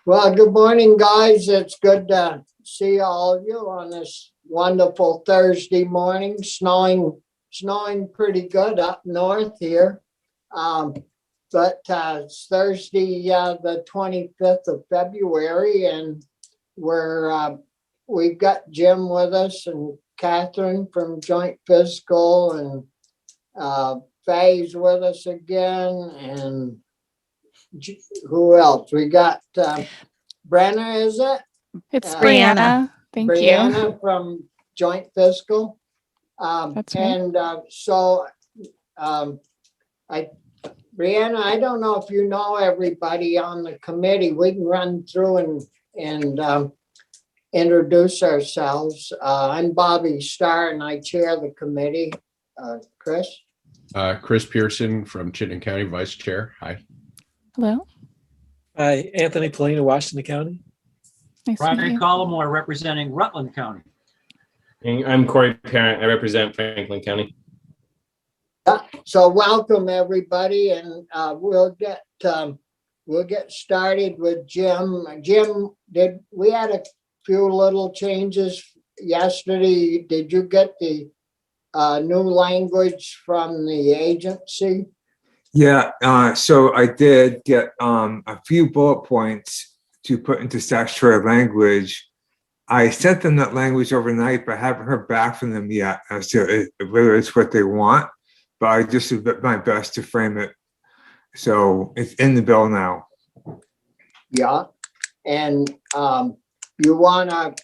Well, good morning, guys. It's good to see all of you on this wonderful Thursday morning. Snowing pretty good up north here. But it's Thursday, the 25th of February, and we've got Jim with us and Catherine from Joint Fiscal, and Faye's with us again, and who else? We got Brenna, is it? It's Brianna. Thank you. Brianna from Joint Fiscal. That's right. And Brianna, I don't know if you know everybody on the committee. We can run through and introduce ourselves. I'm Bobby Starr, and I chair the committee. Chris? Chris Pearson from Chittenden County, Vice Chair. Hi. Hello. Hi, Anthony Polina, Washington County. Nice to meet Brian you. Collmore representing Rutland County. And I'm Corey Parent. I represent Franklin County. So welcome, everybody, and we'll get started with Jim. Jim, we had a few little changes yesterday? Did you get the new language from the agency? Yeah, so I did get a few bullet points to put into statutory language. I sent them that language overnight, but I haven't heard back from them yet as to whether it's what they want. But I just did my best to frame it. So it's in the bill now. Yeah, and you wanna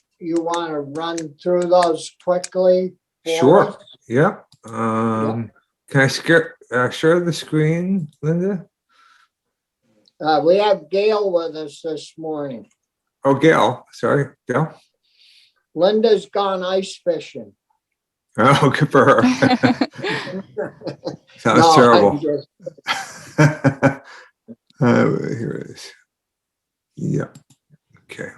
run through those quickly? for Sure. us? Yeah. Can I share the screen, Linda? We have Gail with us this morning. Oh, Gail. Sorry, Gail. Linda's gone ice fishing. Oh, good for her. Sounds No, terrible. I'm just- Here it is. Yeah. Okay.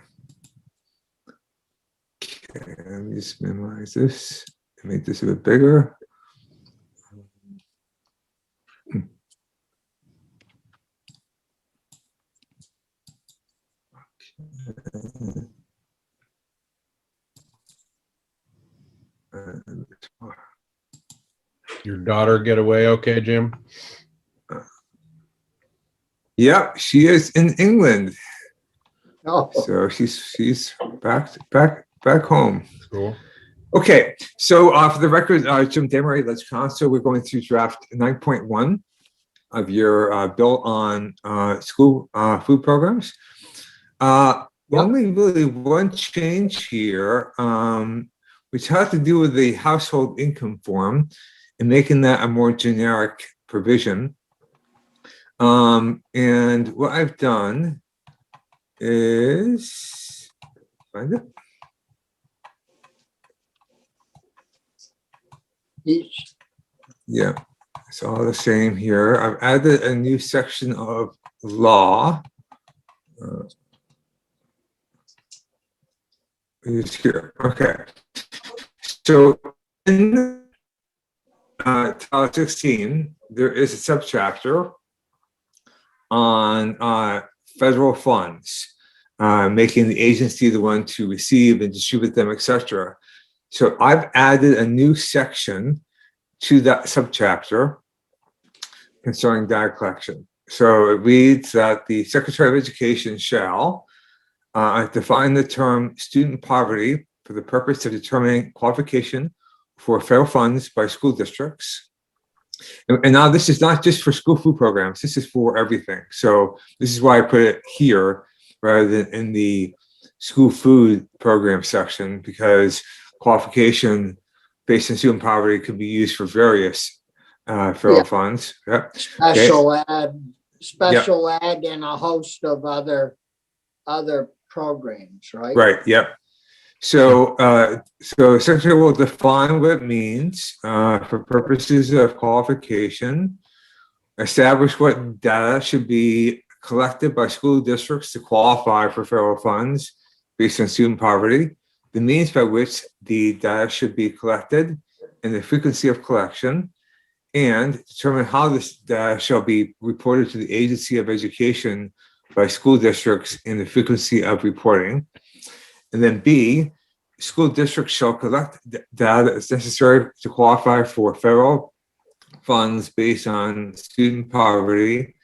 Okay, let me just minimize this and make this a bit bigger. Your daughter get away okay, Jim? Yeah, she is in England, No, so she's back home. Cool. Okay, so for the record, Jim Demery, Let's Council, we're going through draft 9.1 of your bill on school food programs. Only really one change here, which has to do with the household income form and making that a more generic provision. And what I've done is find it. each, Yeah, it's all the same here. I've added a new section of law. It's here. Okay. So in Title 16, there is a subchapter on federal funds, making the agency the one to receive and distribute them, etc. So I've added a new section to that subchapter concerning data collection. So it reads that the Secretary of Education shall define the term student poverty for the purpose of determining qualification for federal funds by school districts. And now this is not just for school food programs, this is for everything. So this is why I put it here rather than in the school food program section, because qualification based on student poverty could be used for various federal funds. Yep. special ed, and a host of other programs, right? Right. Yep. So, so Secretary will define what it means for purposes of qualification, establish what data should be collected by school districts to qualify for federal funds based on student poverty, the means by which the data should be collected and the frequency of collection, and determine how this data shall be reported to the Agency of Education by school districts and the frequency of reporting. And then B, school districts shall collect data as necessary to qualify for federal funds based on student poverty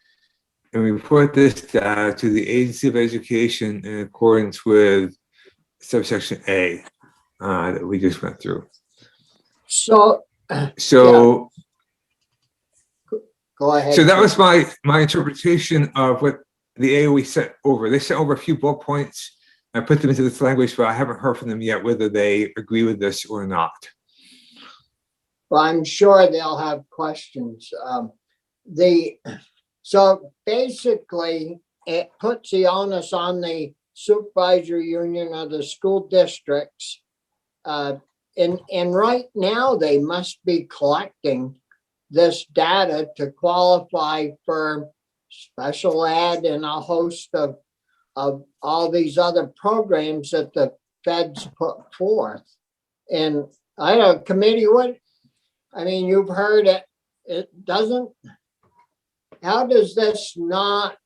and report this data to the Agency of Education in accordance with subsection A that we just went through. So, So, go ahead. so that was my interpretation of what the AOE sent over. They sent over a few bullet points. I put them into this language, but I haven't heard from them yet whether they agree with this or not. Well, I'm sure they'll have questions. So basically, it puts the onus on the supervisory union of the school districts. And right now, they must be collecting this data to qualify for special ed and a host of all these other programs that the feds put forth. And I don't know, committee, you've heard it. It doesn't, how does this not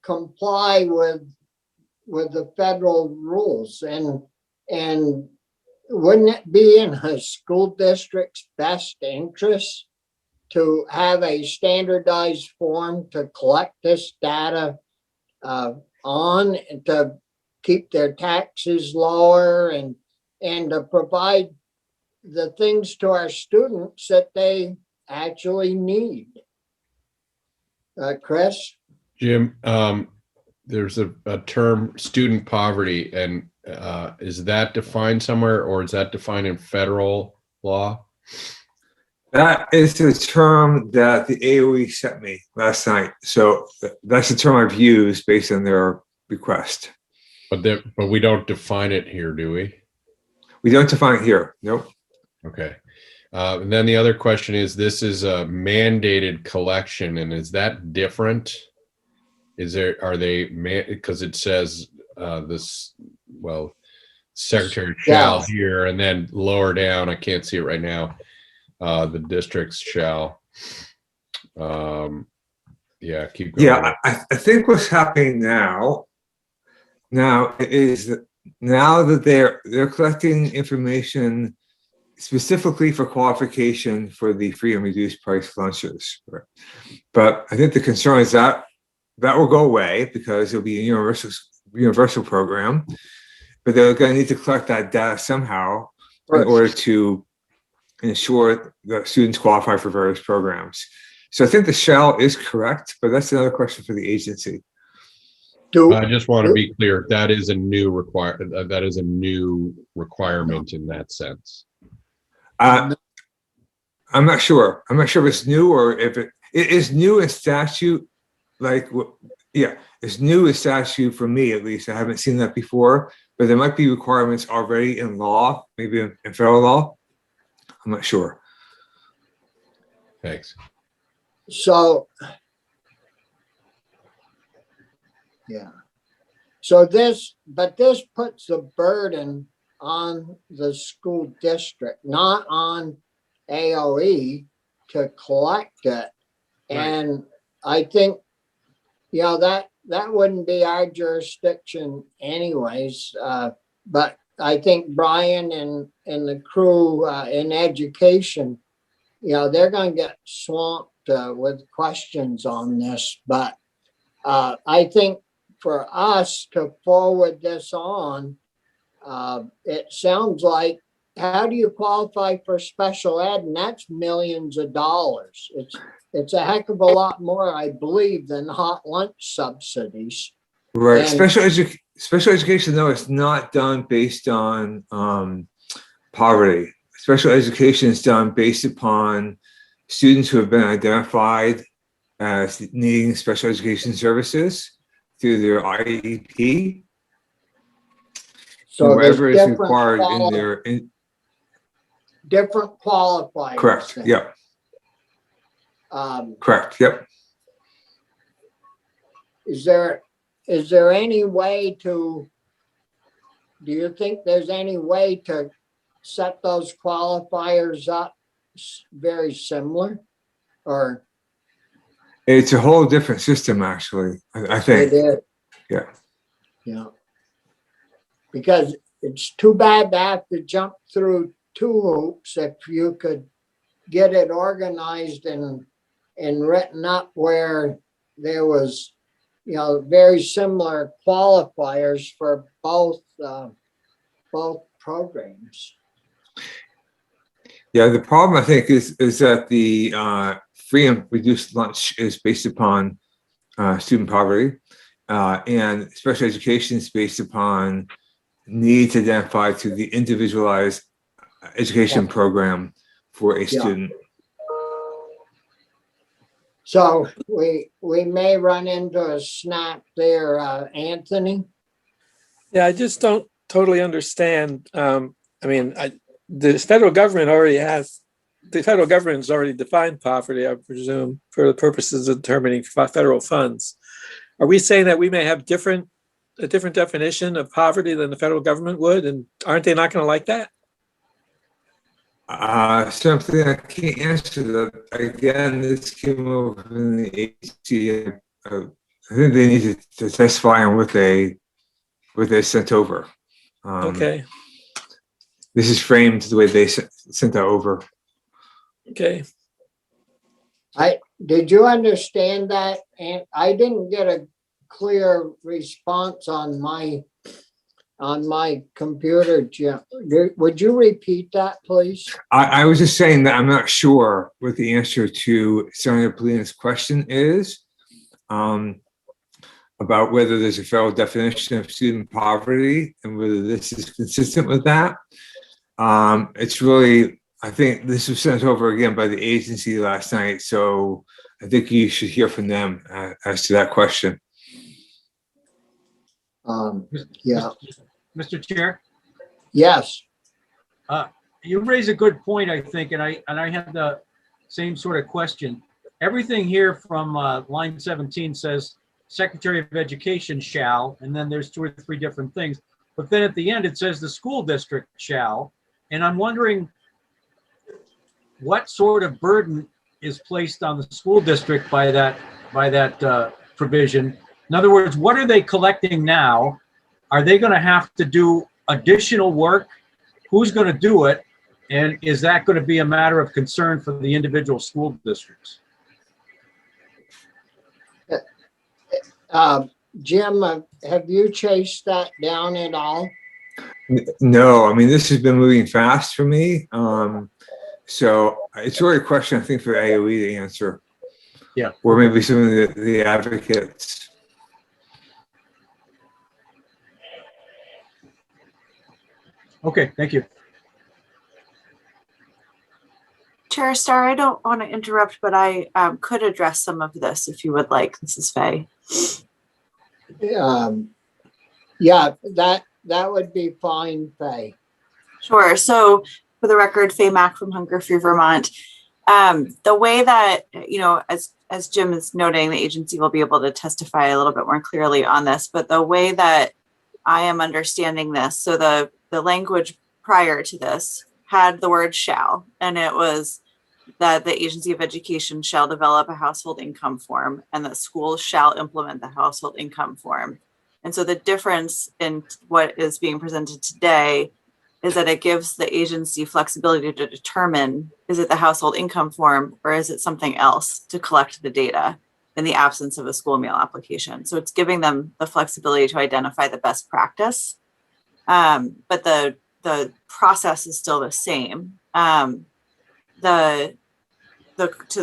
comply with the federal rules? And wouldn't it be in a school district's best interest to have a standardized form to collect this data on and to keep their taxes lower and to provide the things to our students that they actually need? Chris? Jim, there's a term, student poverty, and is that defined somewhere, or is that defined in federal law? That is the term that the AOE sent me last night. So that's the term I've used based on their request. But we don't define it here, do we? We don't define it here. Nope. Okay. And then the other question is, this is a mandated collection, and is that different? Because it says secretary shall here, and then lower down, I can't see it right now, the districts shall. Keep going. Yeah, I think what's happening now is that now that they're collecting information specifically for qualification for the free and reduced price lunches. But I think the concern is that will go away because it'll be a universal program, but they're going to need to collect that data somehow in order to ensure that students qualify for various programs. So I think the shall is correct, but that's another question for the agency. I just want to be clear. That is a new requirement in that sense. I'm not sure. I'm not sure if it's new or if it is new in statute. It's new in statute for me, at least. I haven't seen that before, but there might be requirements already in law, maybe in federal law. I'm not sure. Thanks. So, yeah. So this puts the burden on the school district, not on AOE to collect it. Right. And I think, that wouldn't be our jurisdiction anyways. But I think Brian and the crew in education, they're going to get swamped with questions on this. But I think for us to forward this on, it sounds like, how do you qualify for special ed? And that's millions of dollars. It's a heck of a lot more, I believe, than hot lunch subsidies. Right. And Special education, though, is not done based on poverty. Special education is done based upon students who have been identified as needing special education services through their IEP. so there's wherever is required in their. Different qualifiers. Correct. then. Yep. Correct. Yep. Is there any way do you think there's any way to set those qualifiers up very similar? Or It's a whole different system, actually, I It think. is. Yeah. Yeah. Because it's too bad to have to jump through two hoops if you could get it organized and written up where there was, very similar qualifiers for both programs. Yeah, the problem I think is that the free and reduced lunch is based upon student poverty, and special education is based upon needs identified to the individualized education program for a Yeah. student. So we may run into a snag there, Anthony. Yeah, I just don't totally understand. The federal government has already defined poverty, I presume, for the purposes of determining federal funds. Are we saying that we may have a different definition of poverty than the federal government would? And aren't they not going to like that? Something I can't answer that. Again, this came over from the agency. I think they need to testify on what they sent over. Okay. This is framed the way they sent that over. Okay. Did you understand that? And I didn't get a clear response on my computer, Jim. Would you repeat that, please? I was just saying that I'm not sure what the answer to Senator Polina's question is, about whether there's a federal definition of student poverty and whether this is consistent with that. It's really, I think this was sent over again by the agency last night, so I think you should hear from them as to that question. Yeah. Mr. Chair, Yes. you raise a good point, I think, and I have the same sort of question. Everything here from line 17 says Secretary of Education shall, and then there's 2 or 3 different things. But then at the end, it says the school district shall. And I'm wondering what sort of burden is placed on the school district by that provision. In other words, what are they collecting now? Are they going to have to do additional work? Who's going to do it? And is that going to be a matter of concern for the individual school districts? Jim, have you chased that down at all? No, I mean, this has been moving fast for me. So it's really a question, I think, for AOE to answer. Yeah. Or maybe some of the advocates. Okay, thank you. Chair Starr, I don't want to interrupt, but I could address some of this if you would like, Mrs. Fay. Yeah, that would be fine, Faye. Sure. So for the record, Faye Mack from Hunger Free Vermont. The way that, as Jim is noting, the agency will be able to testify a little bit more clearly on this, but the way that I am understanding this, so the language prior to this had the word shall, and it was that the Agency of Education shall develop a household income form and that schools shall implement the household income form. And so the difference in what is being presented today is that it gives the agency flexibility to determine, is it the household income form or is it something else to collect the data in the absence of a school meal application. So it's giving them the flexibility to identify the best practice. But the process is still the same. To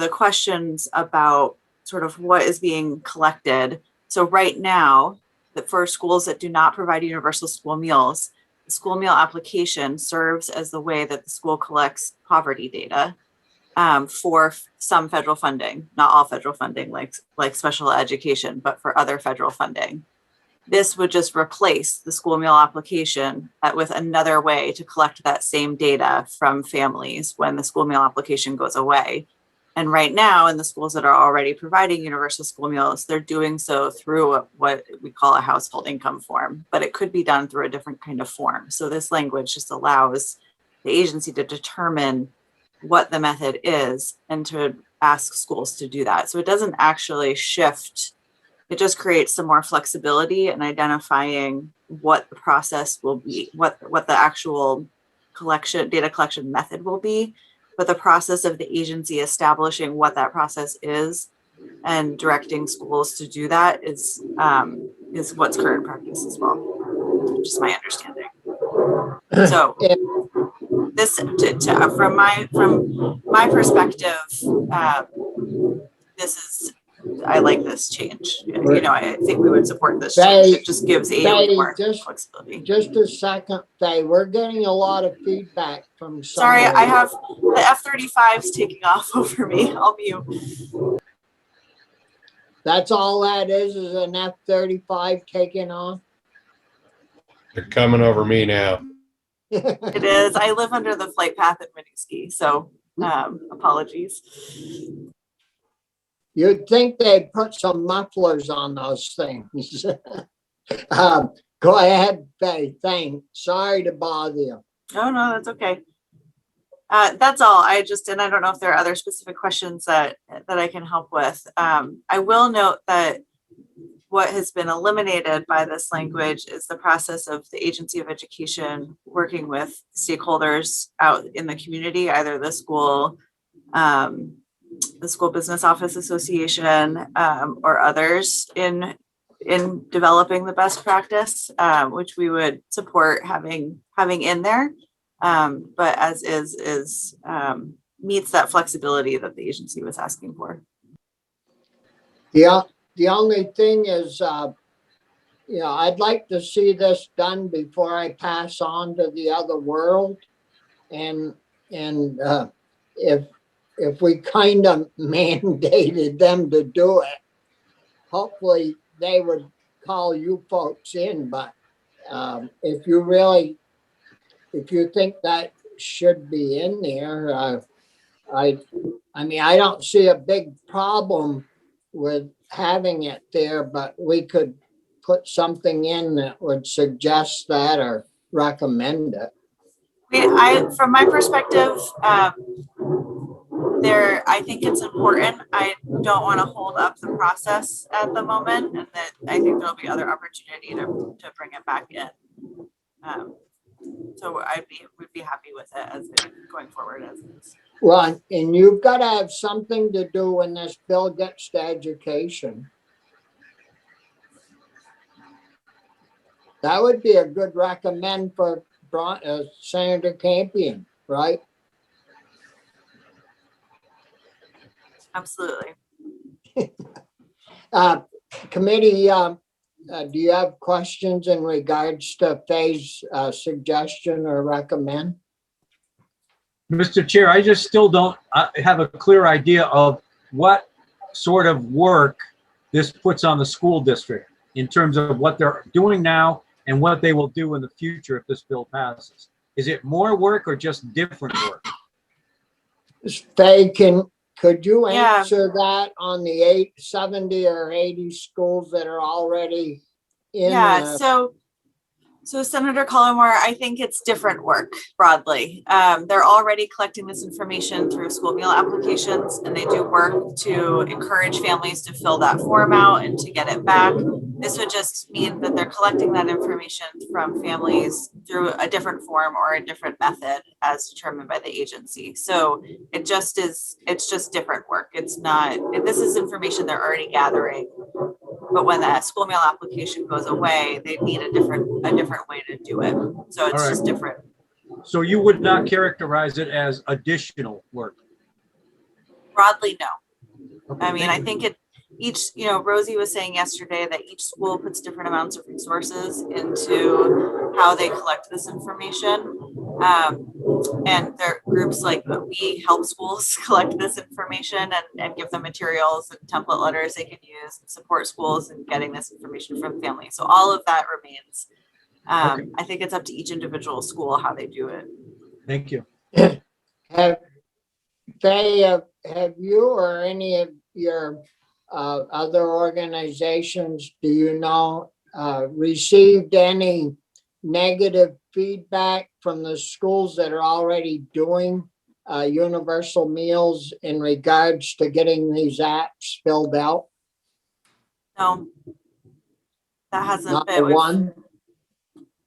the questions about sort of what is being collected. So right now, that for schools that do not provide universal school meals, the school meal application serves as the way that the school collects poverty data for some federal funding, not all federal funding, like special education, but for other federal funding. This would just replace the school meal application with another way to collect that same data from families when the school meal application goes away. And right now, in the schools that are already providing universal school meals, they're doing so through what we call a household income form, but it could be done through a different kind of form. So this language just allows the agency to determine what the method is and to ask schools to do that. So it doesn't actually shift. It just creates some more flexibility in identifying what the process will be, what the actual data collection method will be. But the process of the agency establishing what that process is and directing schools to do that is what's current practice as well, which is my understanding. So this, from my perspective, this is, I like this change. You know, I think we would support this change. It just gives AOE more flexibility. Just a second, Faye, we're getting a lot of feedback from. Sorry, I have the F-35s taking off over me. I'll mute. That's all that is an F-35 taking off? They're coming over me now. It is. I live under the flight path at Winooski, so apologies. You'd think they'd put some mufflers on those things. Go ahead, Faye. Thanks. Sorry to bother you. Oh, no, that's okay. That's all. And I don't know if there are other specific questions that I can help with. I will note that what has been eliminated by this language is the process of the Agency of Education working with stakeholders out in the community, either the school business office association, or others in developing the best practice, which we would support having in there. But as is meets that flexibility that the agency was asking for. Yeah, the only thing is, I'd like to see this done before I pass on to the other world. And if we kind of mandated them to do it, hopefully they would call you folks in. But if you think that should be in there, I mean, I don't see a big problem with having it there, but we could put something in that would suggest that or recommend it. From my perspective, I think it's important. I don't want to hold up the process at the moment, and that I think there'll be other opportunity to bring it back in. So we'd be happy with it as going forward as is. Well, and you've got to have something to do when this bill gets to education. That would be a good recommend for Senator Campion, right? Absolutely. Committee, do you have questions in regards to Faye's suggestion or recommend? Mr. Chair, I just still don't have a clear idea of what sort of work this puts on the school district in terms of what they're doing now and what they will do in the future if this bill passes. Is it more work or just different work? Faye, could you answer that on the 70 or 80 schools that are already in? Yeah, so Senator Collmore, I think it's different work broadly. They're already collecting this information through school meal applications, and they do work to encourage families to fill that form out and to get it back. This would just mean that they're collecting that information from families through a different form or a different method as determined by the agency. So it's just different work. It's not, this is information they're already gathering. But when that school meal application goes away, they need a different way to do it. So it's just different. So you would not characterize it as additional work? Broadly, no. Okay, I mean, I think Rosie was saying yesterday that each school puts different amounts of resources into how they collect this information. And there are groups like we help schools collect this information and give them materials and template letters they can use and support schools in getting this information from families. So all of that remains. Okay. I think it's up to each individual school how they do it. Thank you. Have you or any of your other organizations, do you know, received any negative feedback from the schools that are already doing universal meals in regards to getting these apps filled out? No, that hasn't Not been. the one?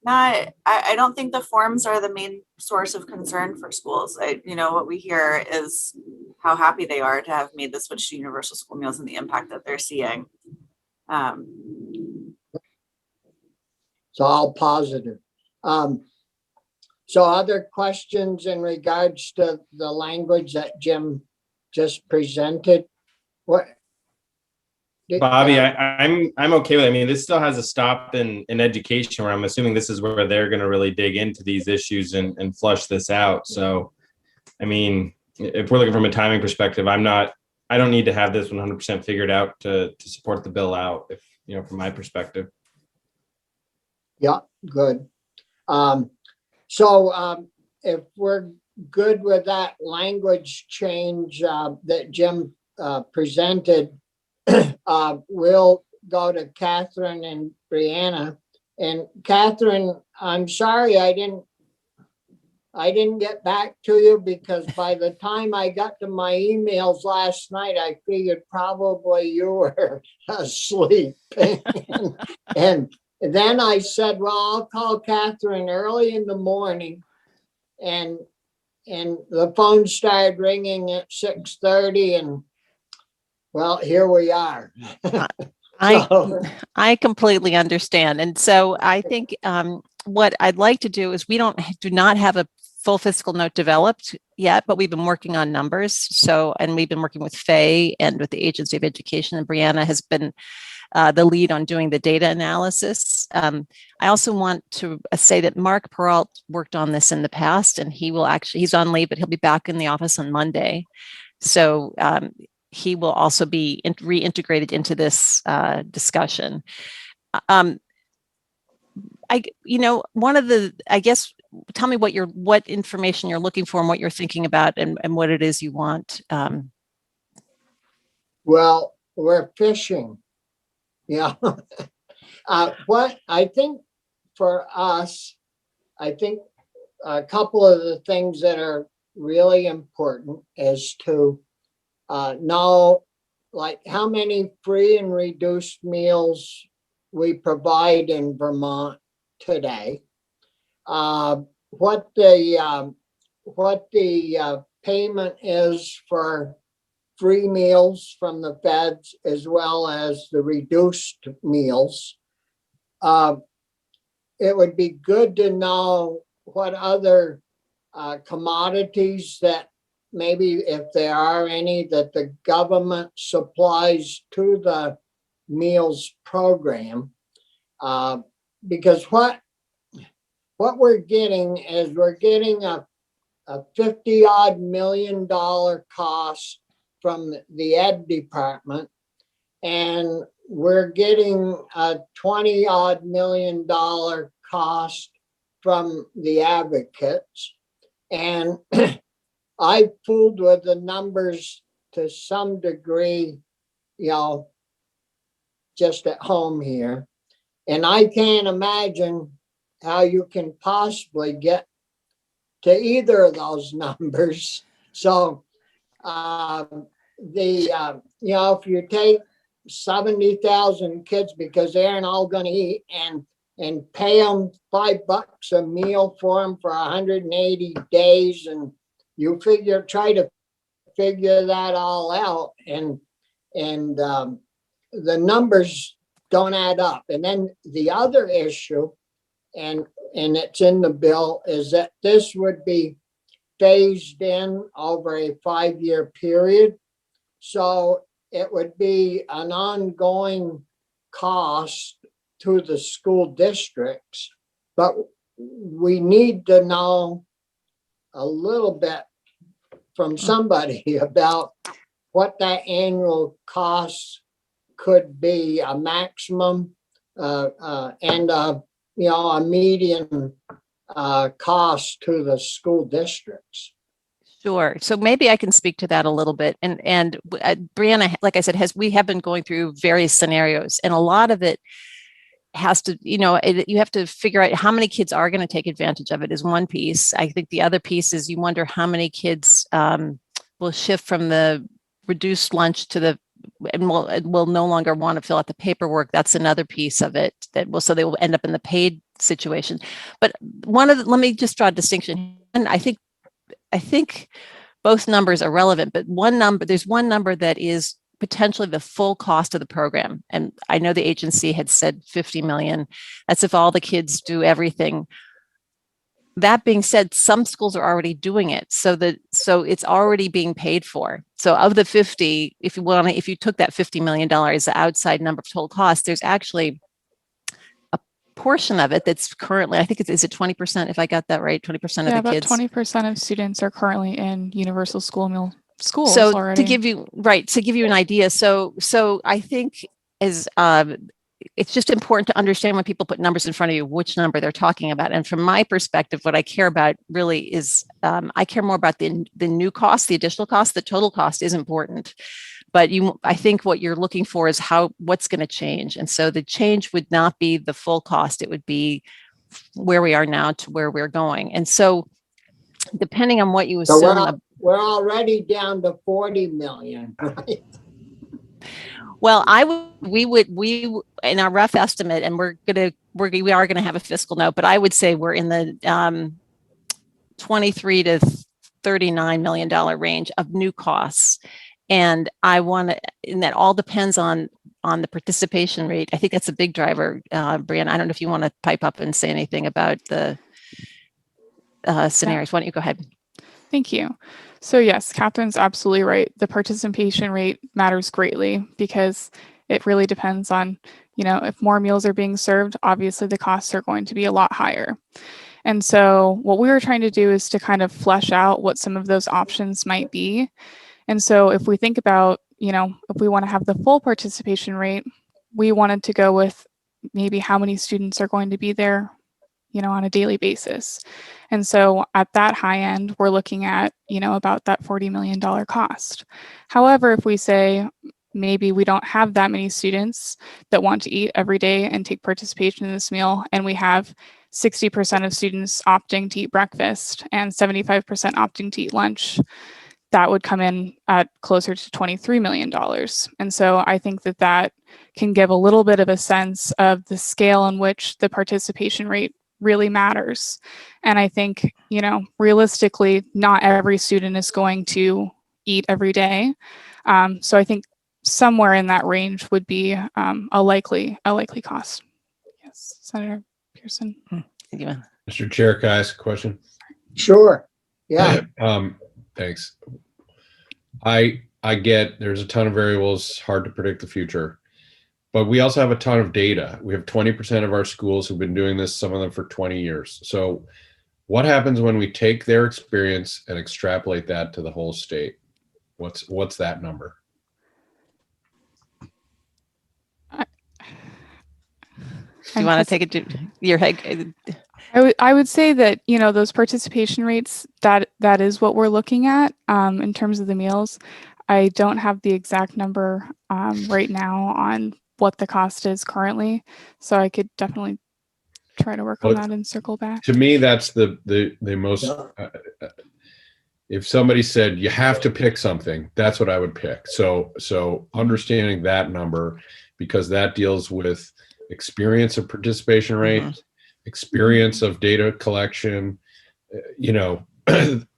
I don't think the forms are the main source of concern for schools. What we hear is how happy they are to have made the switch to universal school meals and the impact that they're seeing. It's all positive. So other questions in regards to the language that Jim just presented? What? Bobby, I'm okay with it. I mean, this still has a stop in education, where I'm assuming this is where they're going to really dig into these issues and flush this out. So, I mean, if we're looking from a timing perspective, I don't need to have this 100% figured out to support the bill out, if, from my perspective. Yeah, good. So if we're good with that language change that Jim presented, we'll go to Catherine and Brianna. And Catherine, I'm sorry I didn't get back to you, because by the time I got to my emails last night, I figured probably you were asleep. And then I said, well, I'll call Catherine early in the morning. And the phone started ringing at 6:30, and well, here we are. I completely understand. And so I think what I'd like to do is, we do not have a full fiscal note developed yet, but we've been working on numbers. So, and we've been working with Faye and with the Agency of Education, and Brianna has been the lead on doing the data analysis. I also want to say that Mark Peralt worked on this in the past, and he's on leave, but he'll be back in the office on Monday. So he will also be reintegrated into this discussion. Tell me what information you're looking for and what you're thinking about, and what it is you want. Well, we're fishing. Yeah. What I think for us, I think a couple of the things that are really important is to know, like, how many free and reduced meals we provide in Vermont today. What the payment is for free meals from the feds, as well as the reduced meals. It would be good to know what other commodities that maybe, if there are any, that the government supplies to the meals program. Because what we're getting is, we're getting a $50-odd million cost from the Ed Department, and we're getting a $20-odd million cost from the advocates. And I fooled with the numbers to some degree, just at home here. And I can't imagine how you can possibly get to either of those numbers. So if you take 70,000 kids, because they aren't all going to eat, and pay them $5 a meal for them for 180 days, and you try to figure that all out, and the numbers don't add up. And then the other issue, and it's in the bill, is that this would be phased in over a 5-year period. So it would be an ongoing cost to the school districts, but we need to know a little bit from somebody about what that annual cost could be, a maximum and a median cost to the school districts. Sure. So maybe I can speak to that a little bit. And Brianna, like I said, we have been going through various scenarios, and a lot of it has to, you have to figure out how many kids are going to take advantage of it is one piece. I think the other piece is you wonder how many kids will shift from the reduced lunch to the and will no longer want to fill out the paperwork. That's another piece of it so they will end up in the paid situation. But let me just draw a distinction. And I think both numbers are relevant, but there's one number that is potentially the full cost of the program. And I know the agency had said 50 million. That's if all the kids do everything. That being said, some schools are already doing it. So it's already being paid for. So of the 50, if you took that $50 million, the outside number of total cost, there's actually a portion of it that's currently, I think is it 20%, if I got that right, 20% of the about kids. 20% of students are currently in universal school meal schools So already. to give you an idea, so I think it's just important to understand when people put numbers in front of you, which number they're talking about. And from my perspective, what I care about really is I care more about the new cost, the additional cost. The total cost is important, but I think what you're looking for is what's going to change. And so the change would not be the full cost; it would be where we are now to where we're going. And so, depending on what you assume, we're already down to 40 million. Right? Well, we in our rough estimate, and we are gonna have a fiscal note, but I would say we're in the 23 to $39 million range of new costs, and and that all depends on the participation rate. I think that's a big driver. Brianna, I don't know if you want to pipe up and say anything about the scenarios. Why don't you go ahead? Thank you. So yes, Catherine's absolutely right. The participation rate matters greatly because it really depends on, if more meals are being served, obviously the costs are going to be a lot higher. And so what we were trying to do is to kind of flesh out what some of those options might be. And so if we think about, if we want to have the full participation rate, we wanted to go with maybe how many students are going to be there, on a daily basis. And so at that high end, we're looking at, about that $40 million cost. However, if we say maybe we don't have that many students that want to eat every day and take participation in this meal, and we have 60% of students opting to eat breakfast and 75% opting to eat lunch, that would come in at closer to $23 million. And so I think that can give a little bit of a sense of the scale in which the participation rate really matters. And I think, realistically, not every student is going to eat every day. So I think somewhere in that range would be a likely cost. Yes, Senator Pearson. Mr. Chair, can I ask a question? Sure. Yeah. Thanks. I get there's a ton of variables, hard to predict the future. But we also have a ton of data. We have 20% of our schools who've been doing this, some of them for 20 years. So what happens when we take their experience and extrapolate that to the whole state? What's that number? Do you want to take it to your head? I would say that, those participation rates, that is what we're looking at in terms of the meals. I don't have the exact number right now on what the cost is currently. So I could definitely try to work on that and circle back. To me, that's the most, if somebody said you have to pick something, that's what I would pick. So understanding that number, because that deals with experience of participation rate, experience of data collection,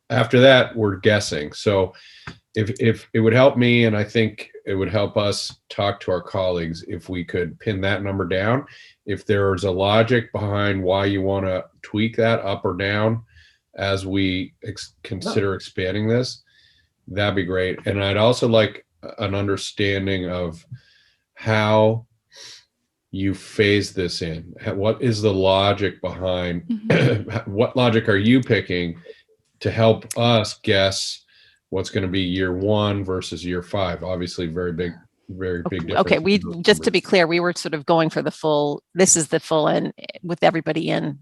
after that we're guessing. So if it would help me, and I think it would help us talk to our colleagues if we could pin that number down. If there's a logic behind why you want to tweak that up or down as we consider expanding this, that'd be great. And I'd also like an understanding of how you phase this in. What is the logic behind, what logic are you picking to help us guess what's going to be year 1 versus year 5? Obviously, very big difference. Okay, just to be clear, we were sort of going for the full. This is the full, and with everybody in.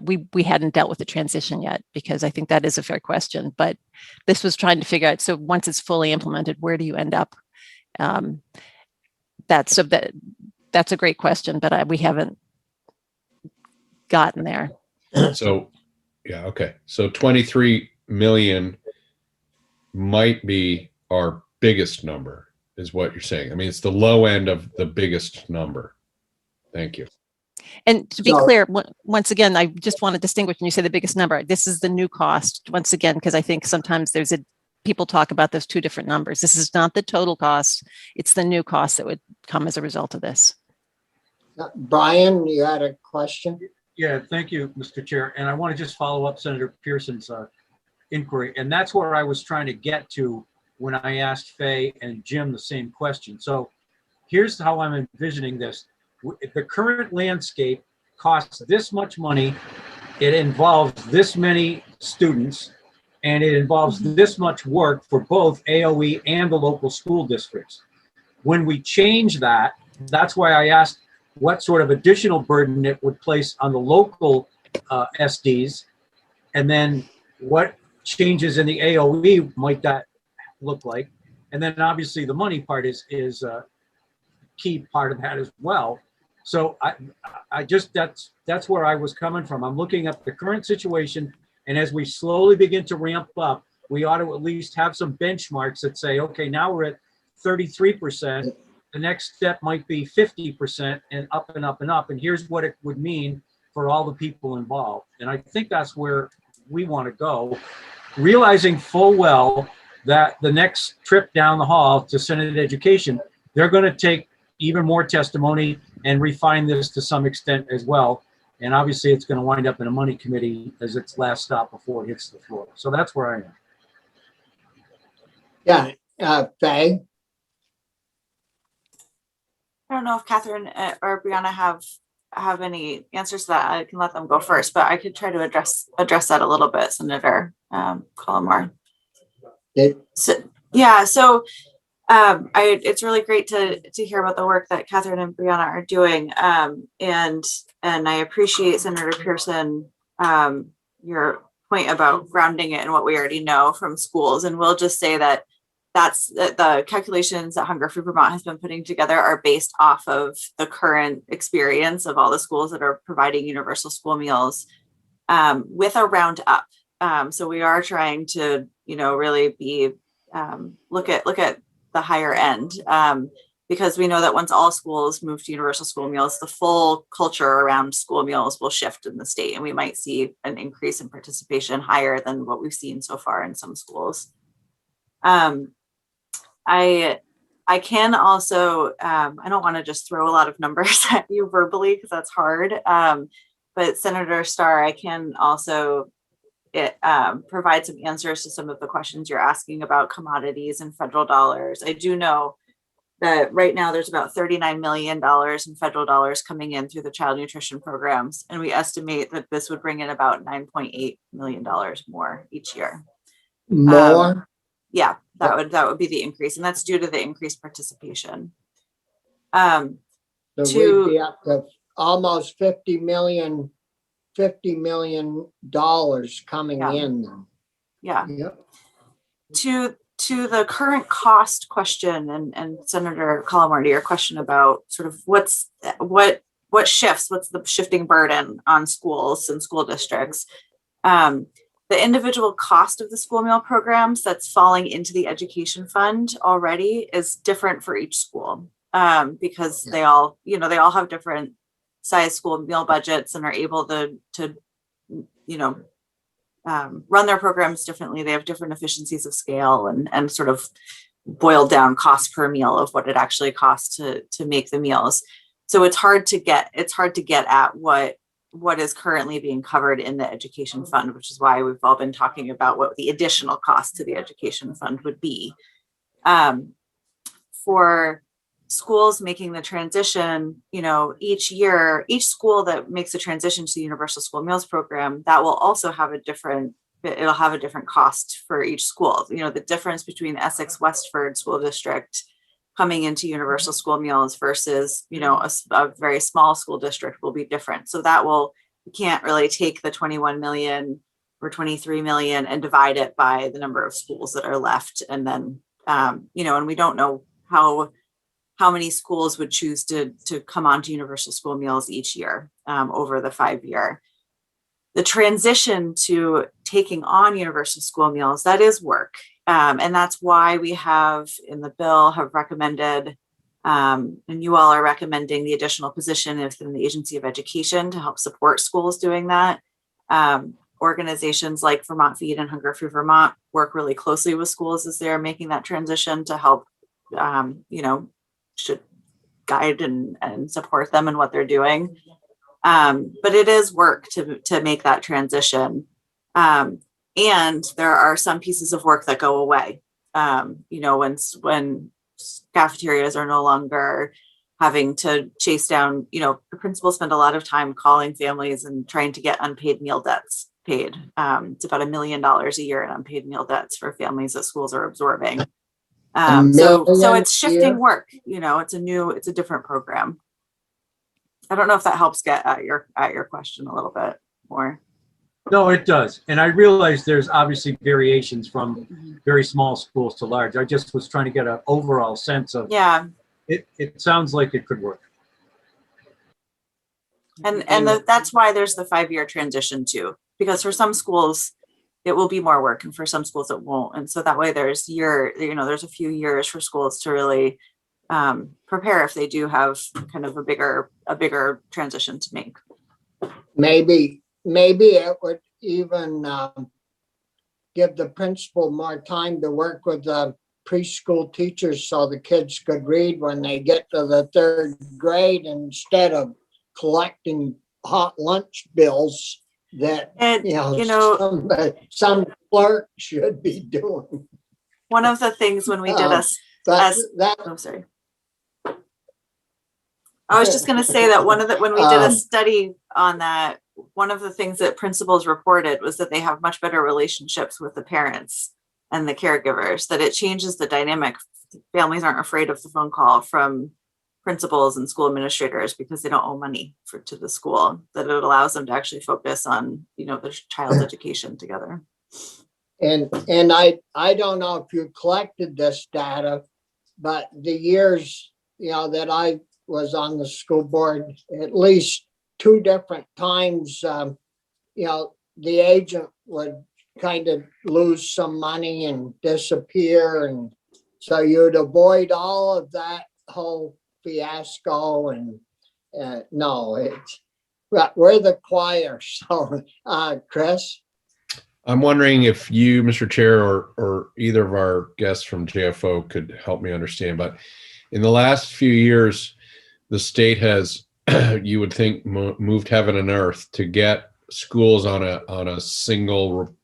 We hadn't dealt with the transition yet, because I think that is a fair question. But this was trying to figure out. So once it's fully implemented, where do you end up? That's a great question, but we haven't gotten there. So, yeah, okay. So 23 million might be our biggest number, is what you're saying. I mean, it's the low end of the biggest number. Thank you. And to be So- clear, once again, I just want to distinguish when you say the biggest number, this is the new cost, once again, because I think sometimes people talk about those two different numbers. This is not the total cost. It's the new cost that would come as a result of this. Brian, you had a question? Yeah, thank you, Mr. Chair. And I want to just follow up Senator Pearson's inquiry. And that's where I was trying to get to when I asked Faye and Jim the same question. So here's how I'm envisioning this. The current landscape costs this much money. It involves this many students, and it involves this much work for both AOE and the local school districts. When we change that, that's why I asked what sort of additional burden it would place on the local SDs, and then what changes in the AOE might that look like, and then obviously the money part is a key part of that as well. So I just that's where I was coming from. I'm looking at the current situation, and as we slowly begin to ramp up, we ought to at least have some benchmarks that say, okay, now we're at 33%. The next step might be 50% and up and up and up. And here's what it would mean for all the people involved. And I think that's where we want to go, realizing full well that the next trip down the hall to Senate Education, they're going to take even more testimony and refine this to some extent as well. And obviously it's going to wind up in a money committee as its last stop before it hits the floor. So that's where I am. Yeah, Faye? I don't know if Catherine or Brianna have any answers to that. I can let them go first, but I could try to address that a little bit, Senator Collmore. So it's really great to hear about the work that Catherine and Brianna are doing, and I appreciate Senator Pearson your point about grounding it in what we already know from schools, and we'll just say that that's the calculations that Hunger Free Vermont has been putting together are based off of the current experience of all the schools that are providing universal school meals with a round up. So we are trying to, really be look at the higher end because we know that once all schools move to universal school meals, the full culture around school meals will shift in the state, and we might see an increase in participation higher than what we've seen so far in some schools. I can also, I don't want to just throw a lot of numbers at you verbally because that's hard. But Senator Starr, I can also provide some answers to some of the questions you're asking about commodities and federal dollars. I do know that right now there's about $39 million in federal dollars coming in through the child nutrition programs. And we estimate that this would bring in about $9.8 million more each year. More? Yeah, that would be the increase, and that's due to the increased participation. So we'd be up to almost $50 million coming in. Yeah. Yep. To the current cost question, and Senator Collmore, to your question about sort of what shifts, what's the shifting burden on schools and school districts. The individual cost of the school meal programs that's falling into the education fund already is different for each school because they all have different size school meal budgets and are able to run their programs differently. They have different efficiencies of scale and sort of boiled down cost per meal of what it actually costs to make the meals. So it's hard to get at what is currently being covered in the education fund, which is why we've all been talking about what the additional cost to the education fund would be. For schools making the transition, each year, each school that makes a transition to the Universal School Meals Program, that will also have it'll have a different cost for each school. The difference between Essex Westford School District coming into universal school meals versus, a very small school district will be different. So we can't really take the 21 million or 23 million and divide it by the number of schools that are left. And then, and we don't know how how many schools would choose to come on to universal school meals each year over the 5-year. The transition to taking on universal school meals, that is work. And that's why we have in the bill have recommended, and you all are recommending the additional position within the Agency of Education to help support schools doing that. Organizations like Vermont Feed and Hunger Free Vermont work really closely with schools as they're making that transition to help, should guide and support them in what they're doing. But it is work to make that transition. And there are some pieces of work that go away. When cafeterias are no longer having to chase down, the principals spend a lot of time calling families and trying to get unpaid meal debts paid. It's about $1 million a year in unpaid meal debts for families that schools are absorbing. So it's shifting work, it's a different program. I don't know if that helps get at your question a little bit more. No, it does. And I realize there's obviously variations from very small schools to large. I just was trying to get an overall sense of, it sounds like it could work. And that's why there's the 5-year transition too, because for some schools it will be more work and for some schools it won't. And so that way there's a few years for schools to really prepare if they do have kind of a bigger transition to make. Maybe it would even give the principal more time to work with the preschool teachers so the kids could read when they get to the 3rd grade instead of collecting hot lunch bills that some clerk should be doing. One of the things when we did sorry. I was just going to say that when we did a study on that, one of the things that principals reported was that they have much better relationships with the parents and the caregivers, that it changes the dynamic. Families aren't afraid of the phone call from principals and school administrators because they don't owe money to the school, that it allows them to actually focus on, their child's education together. And I don't know if you collected this data, but the years, that I was on the school board, at least 2 different times, the agent would kind of lose some money and disappear. And so you'd avoid all of that whole fiasco. And we're the choir. So, Chris? I'm wondering if you, Mr. Chair, or either of our guests from JFO could help me understand. But in the last few years, the state has, you would think, moved heaven and earth to get schools on a single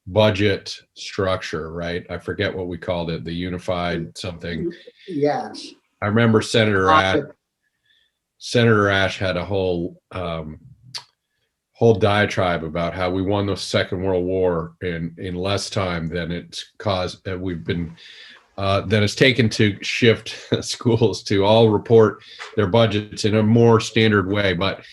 budget structure, right? I forget what we called it, the unified something. Yes. I remember Senator Ash had a whole diatribe about how we won the Second World War in less time than it's caused. Than it's taken to shift schools to all report their budgets in a more standard way. But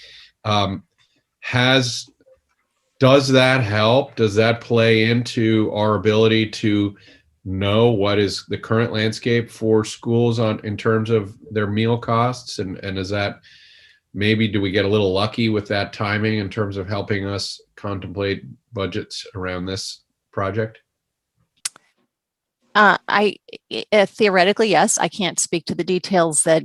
does that help? Does that play into our ability to know what is the current landscape for schools in terms of their meal costs? And is that, maybe do we get a little lucky with that timing in terms of helping us contemplate budgets around this project? Theoretically, yes. I can't speak to the details that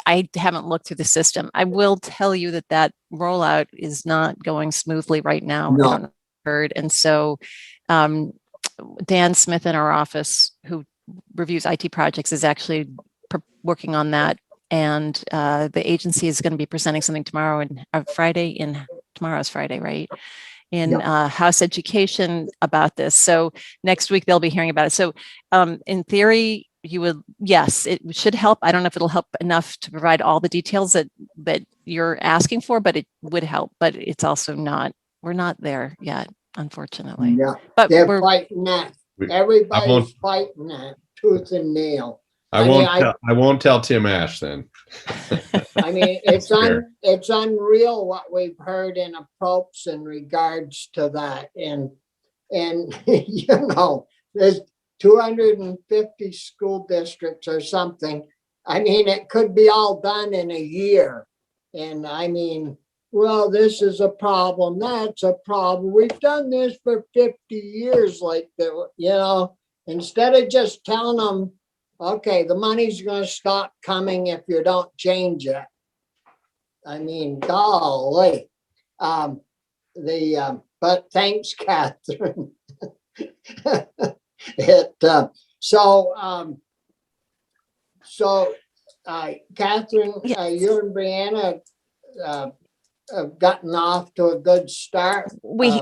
I haven't looked through the system. I will tell you that rollout is not going smoothly right now. No. I don't know if you've heard. And so Dan Smith in our office, who reviews IT projects, is actually working on that. And the agency is going to be presenting something tomorrow and tomorrow's Friday, right? In House Education about this. So next week they'll be hearing about it. So in theory, yes, it should help. I don't know if it'll help enough to provide all the details that you're asking for, but it would help. But it's also we're not there yet, unfortunately. Yeah, but they're fighting that. Everybody's fighting that tooth and nail. I won't tell Tim Ash then. I mean, it's unreal what we've heard in approach in regards to that. And there's 250 school districts or something, I mean, it could be all done in a year. And I mean, well, this is a problem, that's a problem. We've done this for 50 years, like, instead of just telling them, okay, the money's gonna stop coming if you don't change it. I mean, golly. But thanks, Catherine. Catherine, Yes. you and Brianna have gotten off to a good start.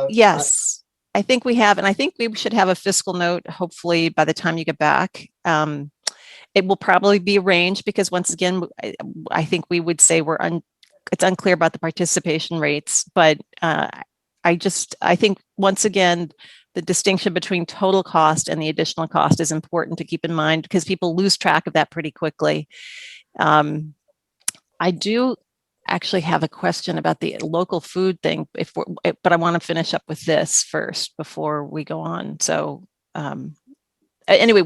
Yes, I think we have, and I think we should have a fiscal note, hopefully by the time you get back. It will probably be arranged because once again, I think we would say it's unclear about the participation rates, but I think once again, the distinction between total cost and the additional cost is important to keep in mind because people lose track of that pretty quickly. I do actually have a question about the local food thing, but I want to finish up with this first before we go on. So anyway,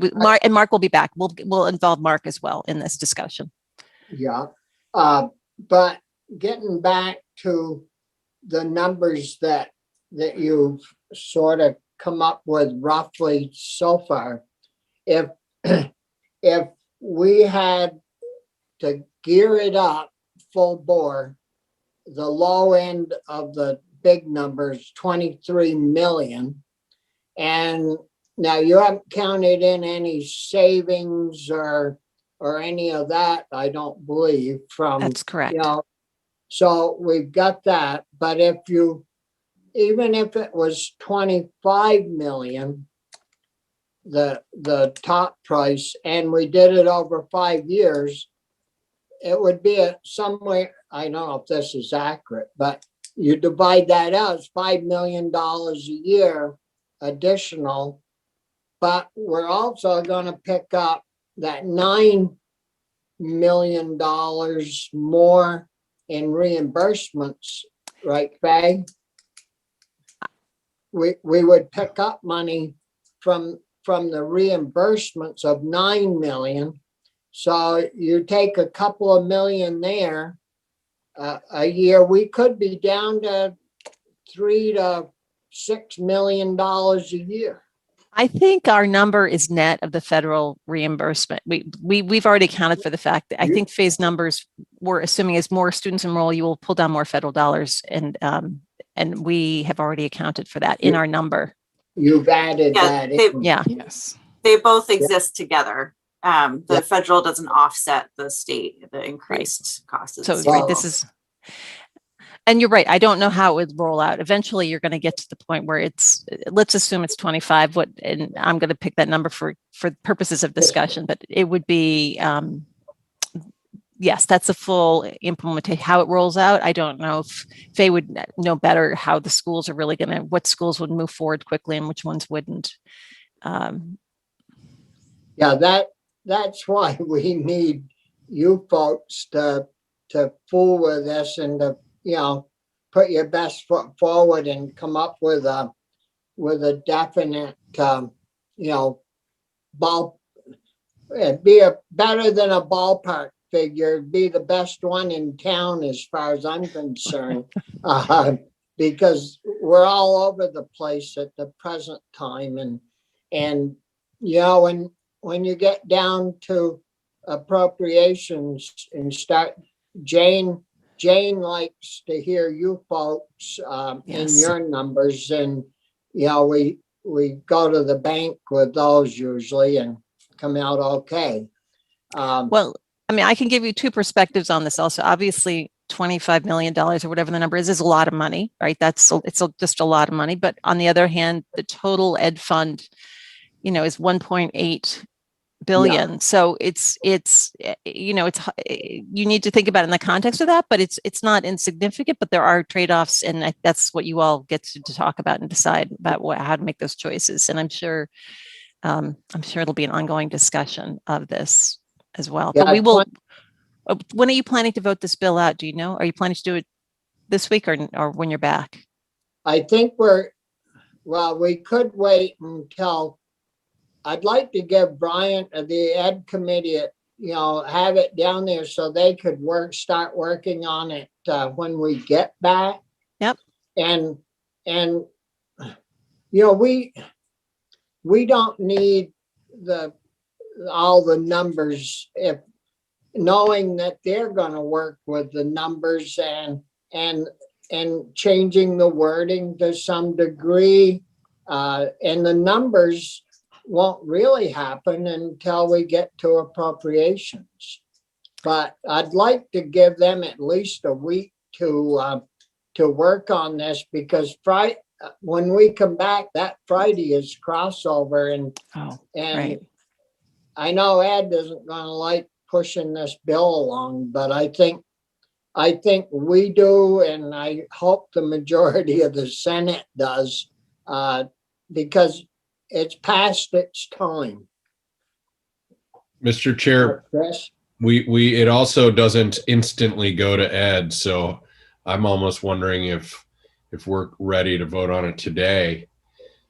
Mark will be back. We'll involve Mark as well in this discussion. Yeah, but getting back to the numbers that you've sort of come up with roughly so far, if we had to gear it up full bore, the low end of the big numbers, 23 million. And now you haven't counted in any savings or any of that, I don't believe, from. That's correct. So we've got that, but even if it was 25 million, the top price, and we did it over 5 years, it would be somewhere, I don't know if this is accurate, but you divide that out, it's $5 million a year additional, but we're also going to pick up that $9 million more in reimbursements, right, Faye? We would pick up money from the reimbursements of 9 million. So you take a couple of million there a year, we could be down to $3 to $6 million a year. I think our number is net of the federal reimbursement. We've already accounted for the fact that I think Faye's numbers we're assuming as more students enroll, you will pull down more federal dollars, and we have already accounted for that in our number. You've added that in. Yeah. Yes. They both exist together. The federal doesn't offset the state, the increased costs. So right, this is, and you're right. I don't know how it would roll out. Eventually, you're going to get to the point where let's assume it's 25. And I'm going to pick that number for purposes of discussion, but it would be, yes, that's a full implementation. How it rolls out, I don't know. If Faye would know better how the schools are really what schools would move forward quickly and which ones wouldn't. That's why we need you folks to fool with this and to, put your best foot forward and come up with a definite, be better than a ballpark figure, be the best one in town as far as I'm concerned, because we're all over the place at the present time. And when you get down to appropriations and start, Jane likes to hear you folks in your numbers, and we go to the bank with those usually and come out okay. Well, I mean, I can give you two perspectives on this also. Obviously, $25 million or whatever the number is a lot of money, right? Just a lot of money. But on the other hand, the total ed fund, is 1.8 billion. Yeah. So it's you need to think about it in the context of that, but it's not insignificant, but there are trade-offs, and that's what you all get to talk about and decide about how to make those choices. And I'm sure it'll be an ongoing discussion of this as well. Yeah, but we will. When are you planning to vote this bill out? Do you know? Are you planning to do it this week or when you're back? I think we could wait until. I'd like to give Brian, the Ed Committee, have it down there so they could start working on it when we get back. Yep. And we don't need all the numbers, if knowing that they're going to work with the numbers and changing the wording to some degree. And the numbers won't really happen until we get to appropriations. But I'd like to give them at least a week to work on this, because when we come back, that Friday is crossover, and Right. I know Ed isn't going to like pushing this bill along, but I think we do, and I hope the majority of the Senate does, because it's past its time. Mr. Chair, Chris? it also doesn't instantly go to Ed, so I'm almost wondering if we're ready to vote on it today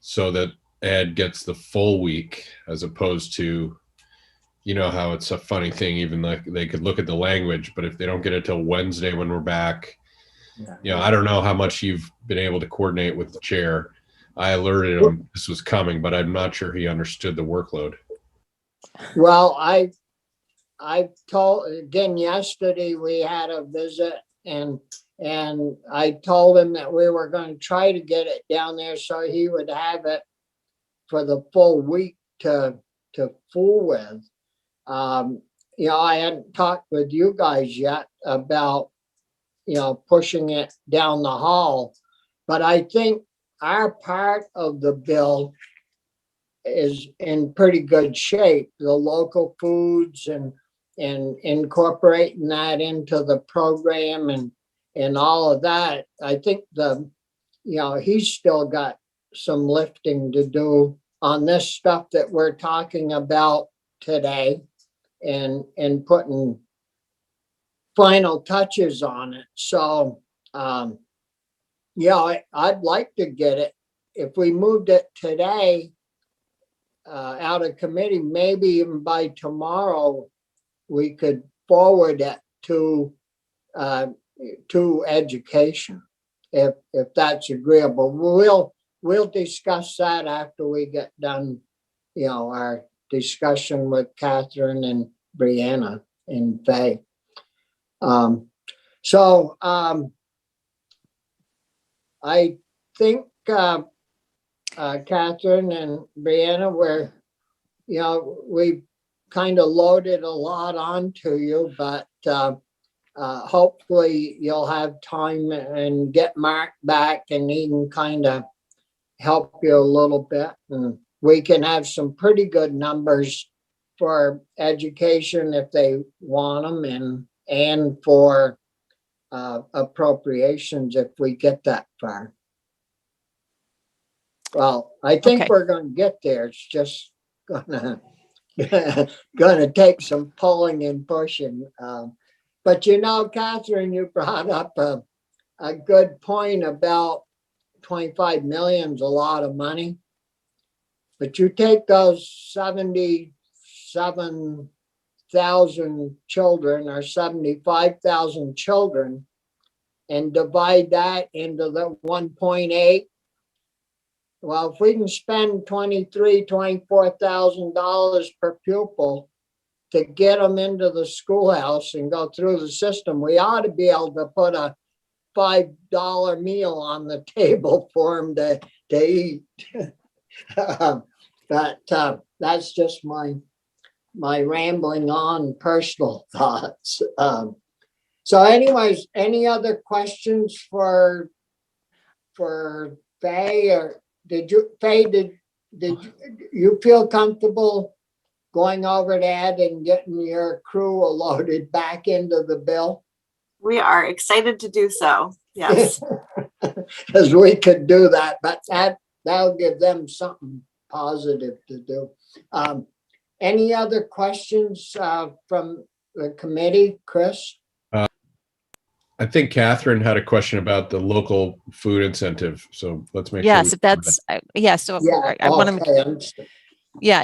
so that Ed gets the full week, as opposed to, how it's a funny thing, even like they could look at the language, but if they don't get it till Wednesday when we're back, I don't know how much you've been able to coordinate with the chair. I alerted him this was coming, but I'm not sure he understood the workload. Well, I told, again, yesterday we had a visit, and I told him that we were going to try to get it down there so he would have it for the full week to fool with. I hadn't talked with you guys yet about, pushing it down the hall, but I think our part of the bill is in pretty good shape. The local foods and incorporating that into the program and all of that. I think he's still got some lifting to do on this stuff that we're talking about today, and putting final touches on it. So, I'd like to get it. If we moved it today out of committee, maybe even by tomorrow, we could forward it to education, if that's agreeable. We'll discuss that after we get done, our discussion with Catherine and Brianna and Faye. I think Catherine and Brianna, we kind of loaded a lot onto you, but hopefully you'll have time and get Mark back, and he can kind of help you a little bit, and we can have some pretty good numbers for education if they want them, and for appropriations if we get that far. Well, I think Okay. we're going to get there. It's just gonna take some pulling and pushing. But Catherine, you brought up a good point about 25 million is a lot of money. But you take those 77,000 children or 75,000 children and divide that into the 1.8. Well, if we can spend $24,000 per pupil to get them into the schoolhouse and go through the system, we ought to be able to put a $5 meal on the table for them to eat. But that's just my rambling on personal thoughts. So anyways, any other questions for Faye, or did you feel comfortable going over to Ed and getting your crew loaded back into the bill? We are excited to do so. Yes. As we could do that, but that'll give them something positive to do. Any other questions from the committee, Chris? I think Catherine had a question about the local food incentive, so let's make sure. Yes, if that's, so Yeah. I want to, Okay, understood. Yeah,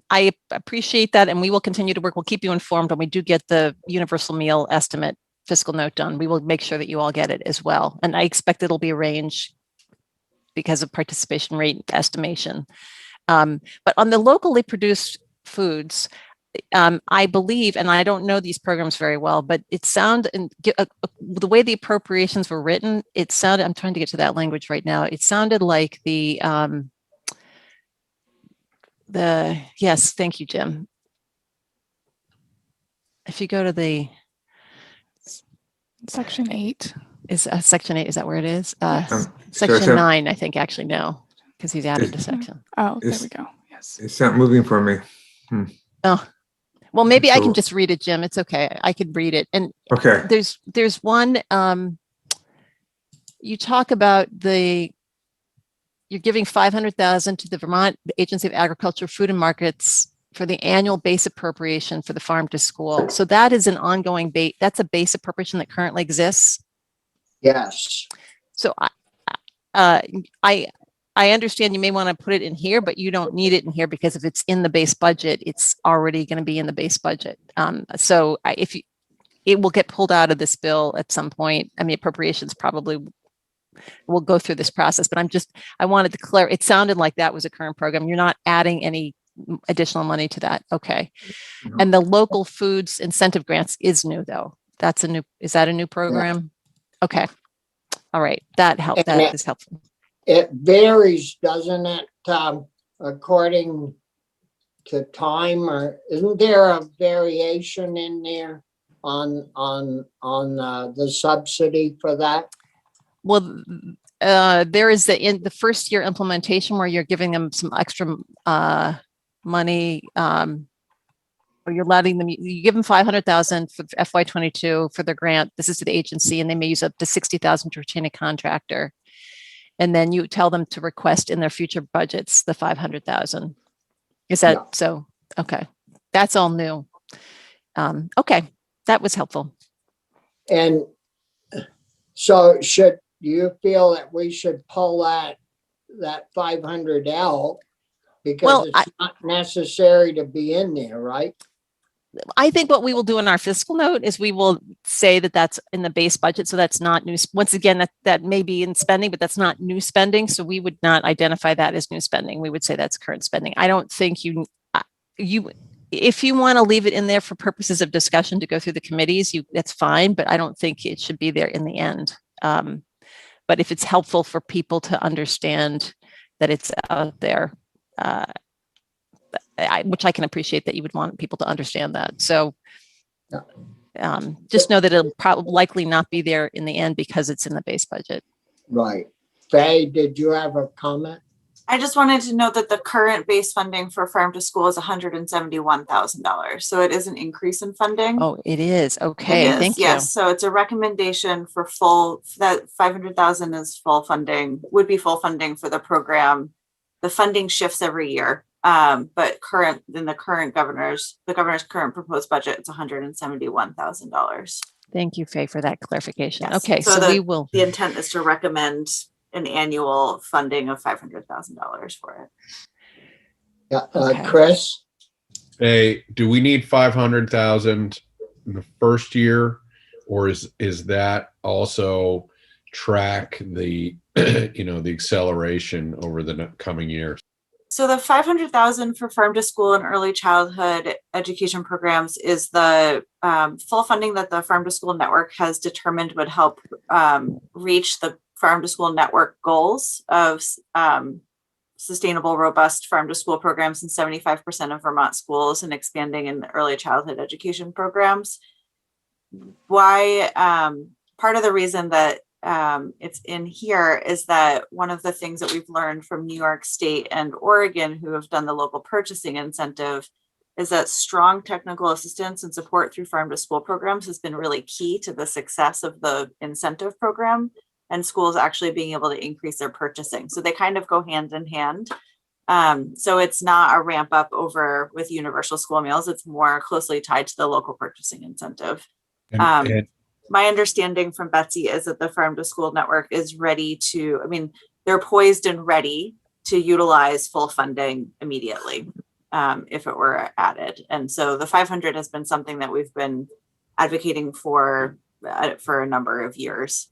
I appreciate that, and we will continue to work. We'll keep you informed when we do get the universal meal estimate fiscal note done. We will make sure that you all get it as well. And I expect it'll be a range because of participation rate estimation. But on the locally produced foods, I believe, and I don't know these programs very well, but it sounded, the way the appropriations were written, it sounded, I'm trying to get to that language right now. It sounded like yes, thank you, Jim. If you go to the Section 8. Is section 8, is that where it is? so Section 9, I think, actually, no, because he's added a section. Oh, there It's- we go. Yes. It's not moving for me. Oh, well, maybe I So- can just read it, Jim. It's okay. I could read it. And Okay, there's one, you talk about you're giving 500,000 to the Vermont Agency of Agriculture, Food and Markets for the annual base appropriation for the farm to school. So that is an ongoing that's a base appropriation that currently exists. Yes, So I understand you may want to put it in here, but you don't need it in here because if it's in the base budget, it's already going to be in the base budget. So it will get pulled out of this bill at some point. I mean, appropriations probably will go through this process, but I wanted to clear, it sounded like that was a current program. You're not adding any additional money to that. Okay. No. And the local foods incentive grants is new though. Is that a new program? Okay. All right. That helped. And That is helpful. it varies, doesn't it, according to time, or isn't there a variation in there on the subsidy for that? Well, there is in the first year implementation where you're giving them some extra money, or you're letting them, you give them 500,000 for FY22 for their grant. This is to the agency, and they may use up to 60,000 to retain a contractor. And then you tell them to request in their future budgets the 500,000. Is that Yeah. so? Okay, that's all new. Okay, that was helpful. And so do you feel that we should pull that 500 out? Because Well, it's not necessary to be in there, right? I think what we will do in our fiscal note is we will say that that's in the base budget. So that's not new. Once again, that may be in spending, but that's not new spending. So we would not identify that as new spending. We would say that's current spending. I don't think if you want to leave it in there for purposes of discussion to go through the committees, that's fine, but I don't think it should be there in the end. But if it's helpful for people to understand that it's out there, which I can appreciate that you would want people to understand that. So just know that it'll probably likely not be there in the end because it's in the base budget. Right. Faye, did you have a comment? I just wanted to note that the current base funding for farm to school is $171,000. So it is an increase in funding. Oh, it is. Okay, It is, thank you. yes. So it's a recommendation for that 500,000 is would be full funding for the program. The funding shifts every year. But the governor's current proposed budget, it's $171,000. Thank you, Faye, for that clarification. Yes. Okay, So so we will. The intent is to recommend an annual funding of $500,000 for it. Yeah, Okay. Chris? Hey, do we need 500,000 in the first year, or is that also track the the acceleration over the coming years? So the 500,000 for farm to school and early childhood education programs is the full funding that the Farm to School Network has determined would help reach the Farm to School Network goals of sustainable, robust farm to school programs in 75% of Vermont schools and expanding in early childhood education programs. Why part of the reason that it's in here is that one of the things that we've learned from New York State and Oregon, who have done the local purchasing incentive, is that strong technical assistance and support through farm to school programs has been really key to the success of the incentive program and schools actually being able to increase their purchasing. So they kind of go hand in hand. So it's not a ramp up over with universal school meals. It's more closely tied to the local purchasing incentive. And My understanding from Betsy is that the Farm to School Network is ready they're poised and ready to utilize full funding immediately if it were added. And so the 500 has been something that we've been advocating for a number of years.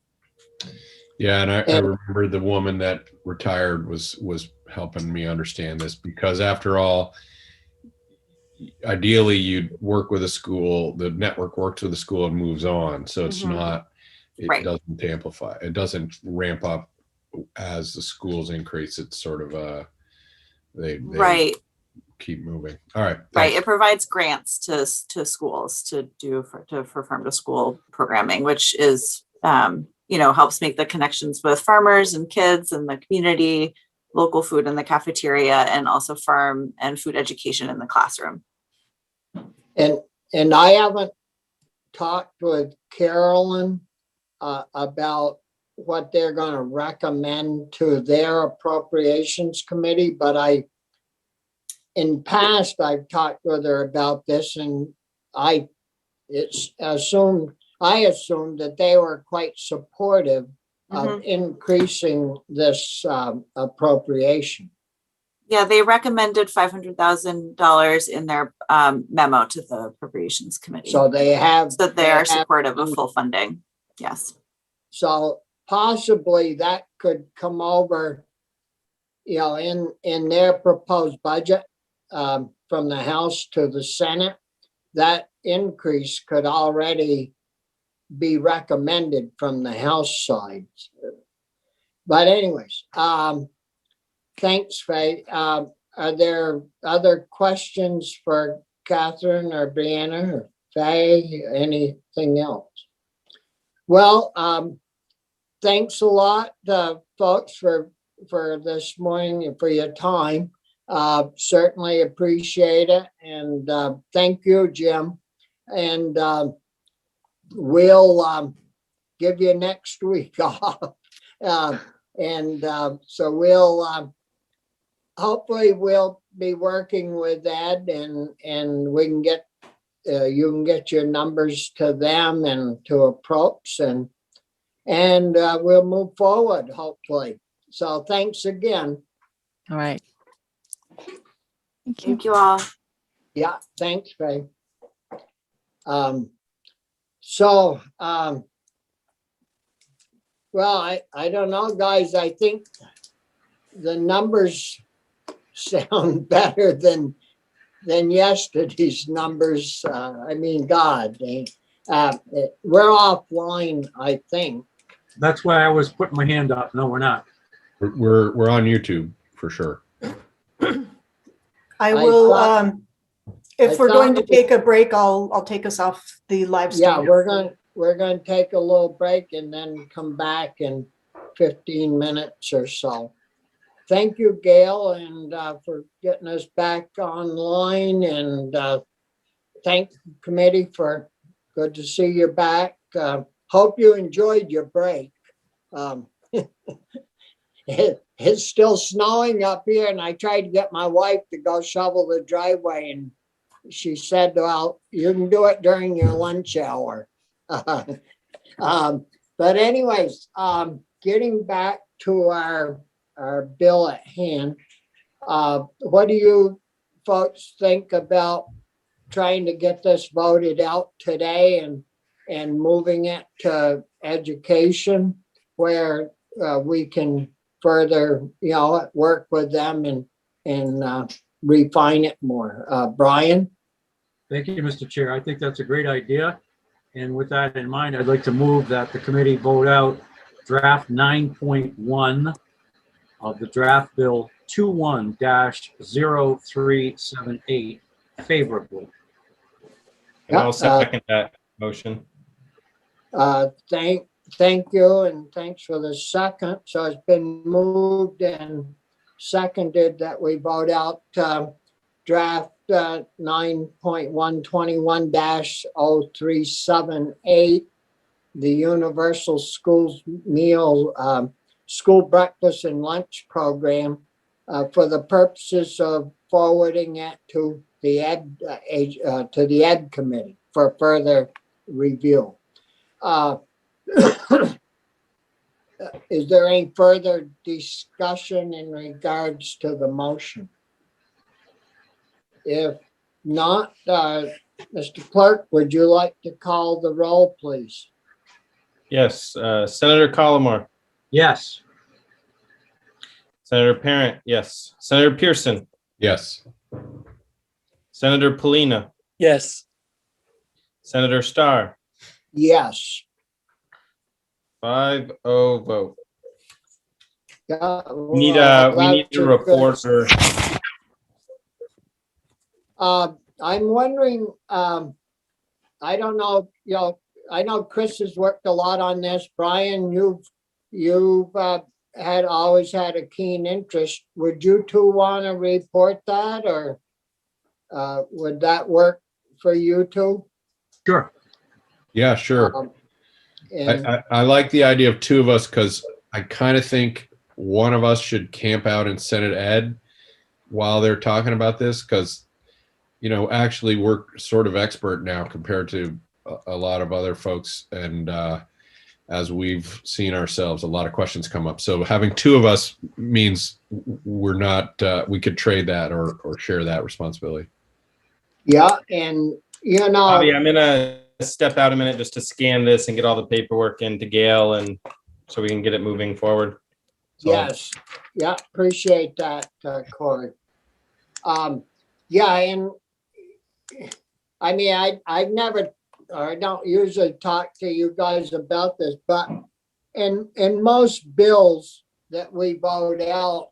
Yeah, and I remember the woman that retired was helping me understand this, because after all, ideally you'd work with a school, the network works with a school and moves on. So it's not, it Right. doesn't amplify, it doesn't ramp up as the schools increase. It's sort of they Right. keep moving. All right. Right. Thanks. It provides grants to schools to do for farm to school programming, which is, helps make the connections with farmers and kids and the community, local food in the cafeteria, and also farm and food education in the classroom. And I haven't talked with Carolyn about what they're going to recommend to their appropriations committee, but in past, I've talked with her about this, and I assumed that they were quite supportive of increasing this appropriation. Yeah, they recommended $500,000 in their memo to the appropriations committee. So they have. So they are supportive of full funding. Yes. So possibly that could come over, in their proposed budget from the House to the Senate. That increase could already be recommended from the House side. But anyways, thanks, Faye. Are there other questions for Catherine or Brianna or Faye? Anything else? Well, thanks a lot, folks, for this morning and for your time. Certainly appreciate it. And thank you, Jim. And we'll give you next week off. So we'll hopefully we'll be working with Ed, and we can get you can get your numbers to them and to approach, and we'll move forward hopefully. So thanks again. All right. Thank you. Thank you all. Yeah, thanks, Faye. Well, I don't know, guys. I think the numbers sound better than yesterday's numbers. I mean, God, we're offline, I think. That's why I was putting my hand up. No, we're not. We're on YouTube for sure. I will, thought- if I we're going to thought- take a break, I'll take us off the live Yeah, stream. we're going to take a little break and then come back in 15 minutes or so. Thank you, Gail, and for getting us back online, and thank the committee for good to see you back. Hope you enjoyed your break. It's still snowing up here, and I tried to get my wife to go shovel the driveway, and she said, well, you can do it during your lunch hour. But anyways, getting back to our bill at hand, what do you folks think about trying to get this voted out today and moving it to education, where we can further, work with them and refine it more? Brian? Thank you, Mr. Chair. I think that's a great idea. And with that in mind, I'd like to move that the committee vote out draft 9.1 of the draft bill 21-0378 favorably. And I'll Yeah, second that motion. Thank you, and thanks for the second. So it's been moved and seconded that we vote out draft 9.121-0378, the Universal Schools Meal, School Breakfast and Lunch Program, for the purposes of forwarding it to the Ed Committee for further review. is there any further discussion in regards to the motion? If not, Mr. Clerk, would you like to call the roll, please? Yes, Senator Collmore, Yes. Senator Parent, yes. Senator Pearson, Yes. Senator Polina, Yes. Senator Starr, Yes. 5-0 vote. Yeah, We need well, we need that's a a good- reporter. I'm wondering, I don't know, I know Chris has worked a lot on this. Brian, you've always had a keen interest. Would you two want to report that, or would that work for you two? Sure. Yeah, sure. And I like the idea of two of us because I kind of think one of us should camp out in Senate Ed while they're talking about this, because, actually we're sort of expert now compared to a lot of other folks. And as we've seen ourselves, a lot of questions come up. So having two of us means we're not, we could trade that or share that responsibility. yeah, and Bobby, I'm gonna step out a minute just to scan this and get all the paperwork into Gail, and so we can get it moving forward. So, yes, yeah, appreciate that, Corey. Yeah, and I mean, I don't usually talk to you guys about this, but in most bills that we vote out,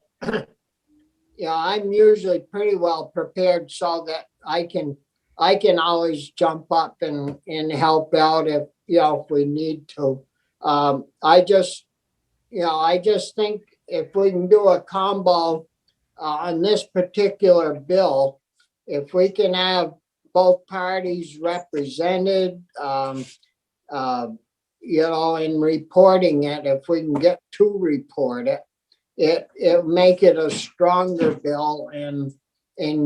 I'm usually pretty well prepared so that I can always jump up and help out if we need to. I just think if we can do a combo on this particular bill, if we can have both parties represented, in reporting it, if we can get to report it, it make it a stronger bill. And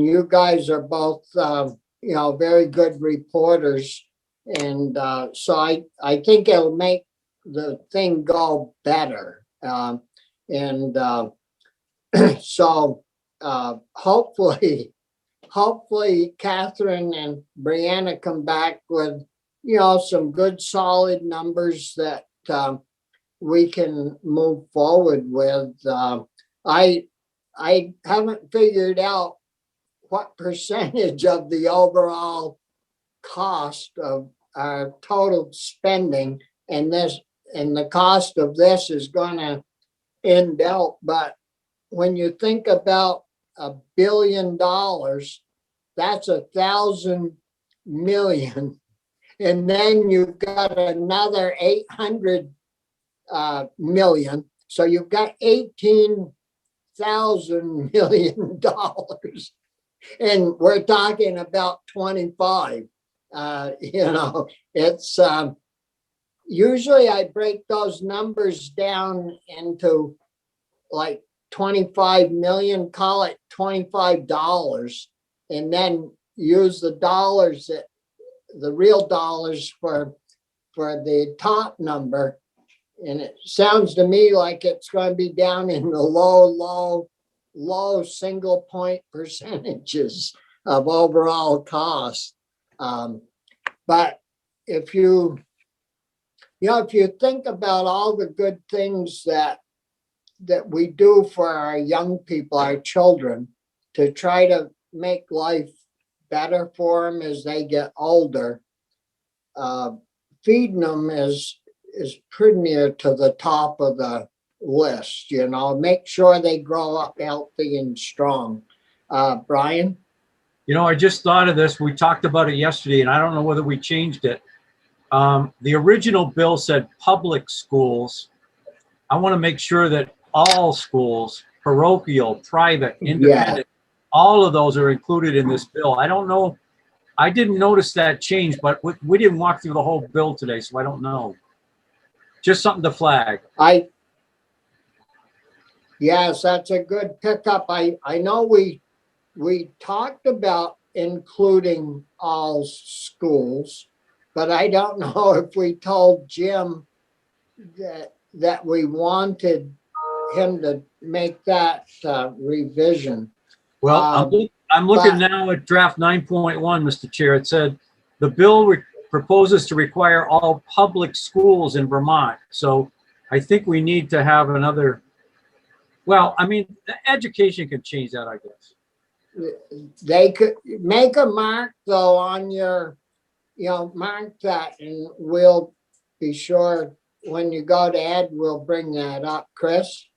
you guys are both, very good reporters. And so I think it'll make the thing go better. So hopefully Catherine and Brianna come back with, some good solid numbers that we can move forward with. I haven't figured out what percentage of the overall cost of our total spending and the cost of this is going to end out. But when you think about $1 billion, that's 1,000 million. And then you've got another 800 million. So you've got $18,000 million. And we're talking about 25. It's usually I break those numbers down into like 25 million, call it $25, and then use the dollars, the real dollars for the top number. And it sounds to me like it's going to be down in the low single point percentages of overall cost. But if you think about all the good things that we do for our young people, our children, to try to make life better for them as they get older, feeding them is pretty near to the top of the list. Make sure they grow up healthy and strong. Brian? I just thought of this. We talked about it yesterday, and I don't know whether we changed it. The original bill said public schools. I want to make sure that all schools, parochial, private, independent, all of those are included in this bill. I don't know. I didn't notice that change, but we didn't walk through the whole bill today, so I don't know. Just something to flag. Yes, that's a good pickup. I know we talked about including all schools, but I don't know if we told Jim that we wanted him to make that revision. Well, I'm looking but- now at draft 9.1, Mr. Chair. It said, the bill proposes to require all public schools in Vermont. So I think we need to have another, well, I mean, the education can change that, I guess. They could make a mark though on your, mark that, and we'll be sure when you go to Ed, we'll bring that up, Chris.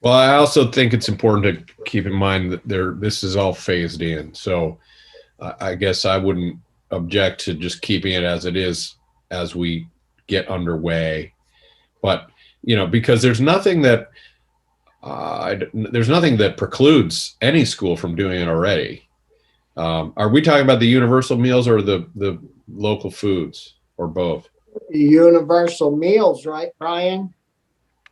Well, I also think it's important to keep in mind that this is all phased in. So I guess I wouldn't object to just keeping it as it is as we get underway. But, because there's nothing that precludes any school from doing it already. Are we talking about the universal meals or the local foods, or both? Universal meals, right, Brian?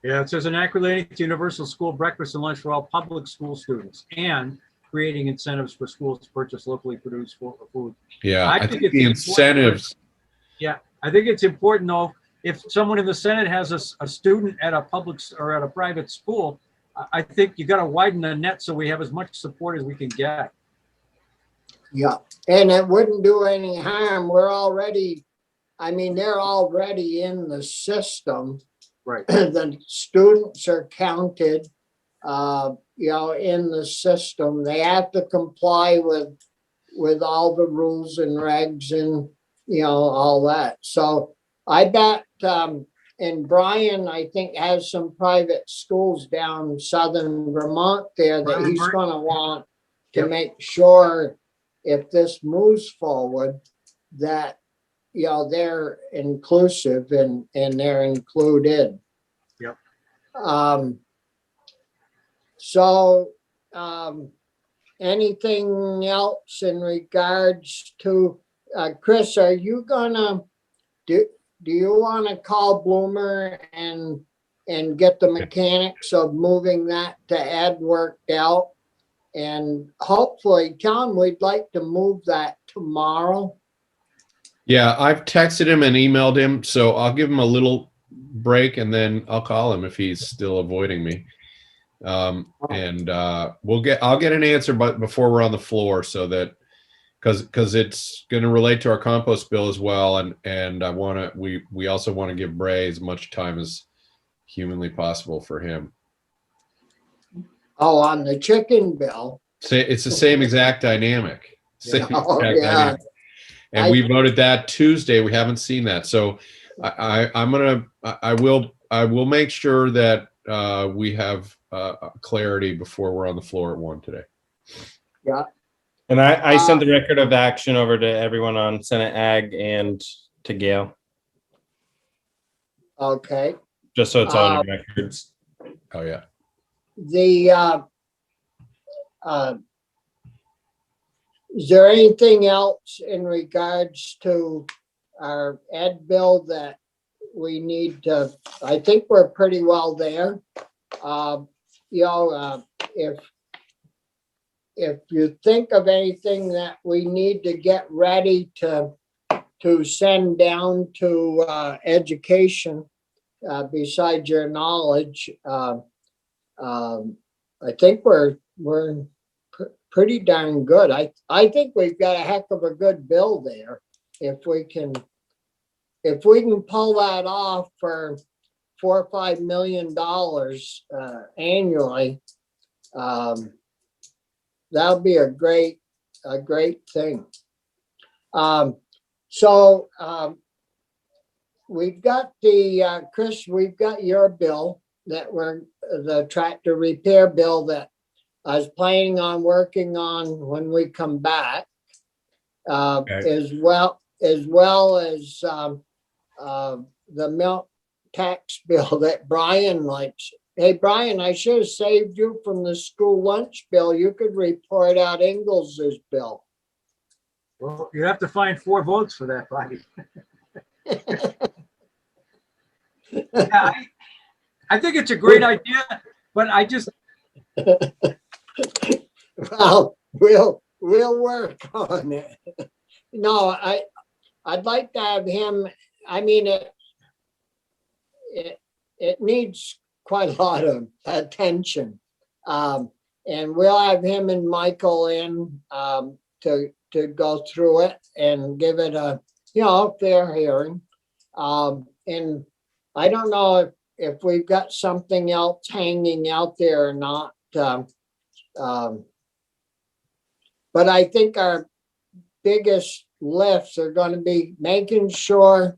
Yeah, it says enact relating to universal school breakfast and lunch for all public school students and creating incentives for schools to purchase locally produced food. Yeah, I think it's the important. incentives. Yeah, I think it's important though, if someone in the Senate has a student at a public or at a private school, I think you got to widen the net so we have as much support as we can get. Yeah, and it wouldn't do any harm. They're already in the system. Right. The students are counted, in the system. They have to comply with all the rules and regs and, all that. So I bet, and Brian, I think, has some private schools down southern Vermont there that he's going to want to make sure if this moves forward that, they're inclusive and they're included. Yep. So, anything else in regards to, Chris, are you gonna, do you want to call Bloomer and get the mechanics of moving that to Ed worked out? And hopefully, Tom, we'd like to move that tomorrow. Yeah, I've texted him and emailed him, so I'll give him a little break and then I'll call him if he's still avoiding me. And I'll get an answer, but before we're on the floor, so that because it's going to relate to our compost bill as well, and we also want to give Bray as much time as humanly possible for him. Oh, on the chicken bill. It's the same exact dynamic. Yeah. And we voted that Tuesday. We haven't seen that. So I will make sure that we have clarity before we're on the floor at 1 today. Yeah. And I sent the record of action over to everyone on Senate Ag and to Gail, Okay. just so it's on your records. Oh yeah. Is there anything else in regards to our Ed bill that we need to, I think we're pretty well there. If you think of anything that we need to get ready to send down to education, besides your knowledge, I think we're pretty darn good. I think we've got a heck of a good bill there. If we can pull that off for $4 or $5 million annually, that'll be a great thing. We've got Chris, we've got your bill that the tractor repair bill that I was planning on working on when we come back, Okay. as well as the milk tax bill that Brian likes. Hey, Brian, I should have saved you from the school lunch bill. You could report out Ingles's bill. Well, you have to find 4 votes for that, Bobby. Yeah, I think it's a great idea, but I just, Well, we'll work on it. No, I'd like to have him. I mean, it needs quite a lot of attention. And we'll have him and Michael in to go through it and give it a, fair hearing. And I don't know if we've got something else hanging out there or not. But I think our biggest lifts are going to be making sure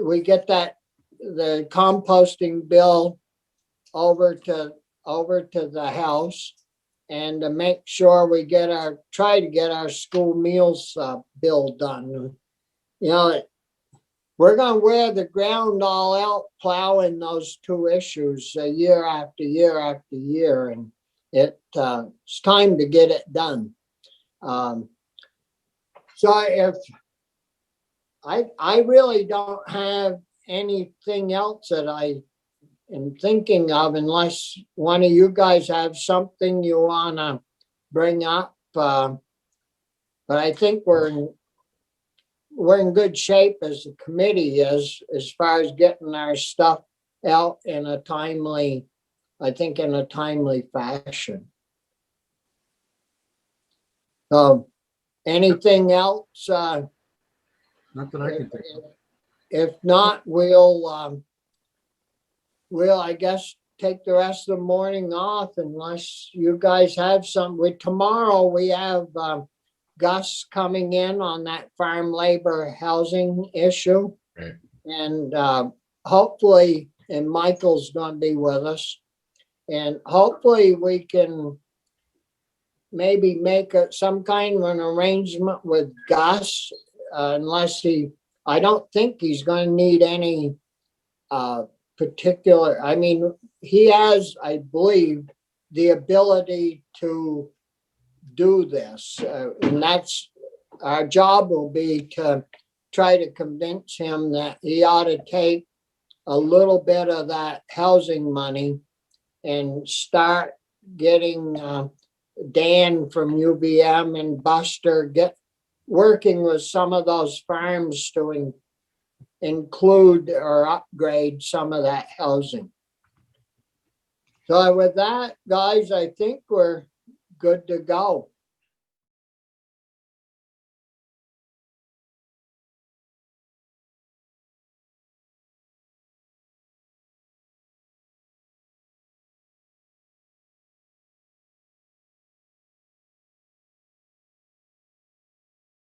we get the composting bill over to the House, and to make sure we try to get our school meals bill done. We're going to wear the ground all out plowing those two issues year after year after year, and it's time to get it done. So if I really don't have anything else that I am thinking of, unless one of you guys have something you want to bring up. But I think we're in good shape as the committee is, as far as getting our stuff out in a timely fashion. Anything else? Not that I can think of. If not, we'll, I guess, take the rest of the morning off unless you guys have some. Tomorrow we have Gus coming in on that farm labor housing issue. Right. And hopefully, and Michael's going to be with us. And hopefully we can maybe make some kind of an arrangement with Gus, unless I don't think he's going to need any particular, he has, I believe, the ability to do this. And that's our job will be to try to convince him that he ought to take a little bit of that housing money and start getting Dan from UVM and Buster working with some of those farms to include or upgrade some of that housing. So with that, guys, I think we're good to go.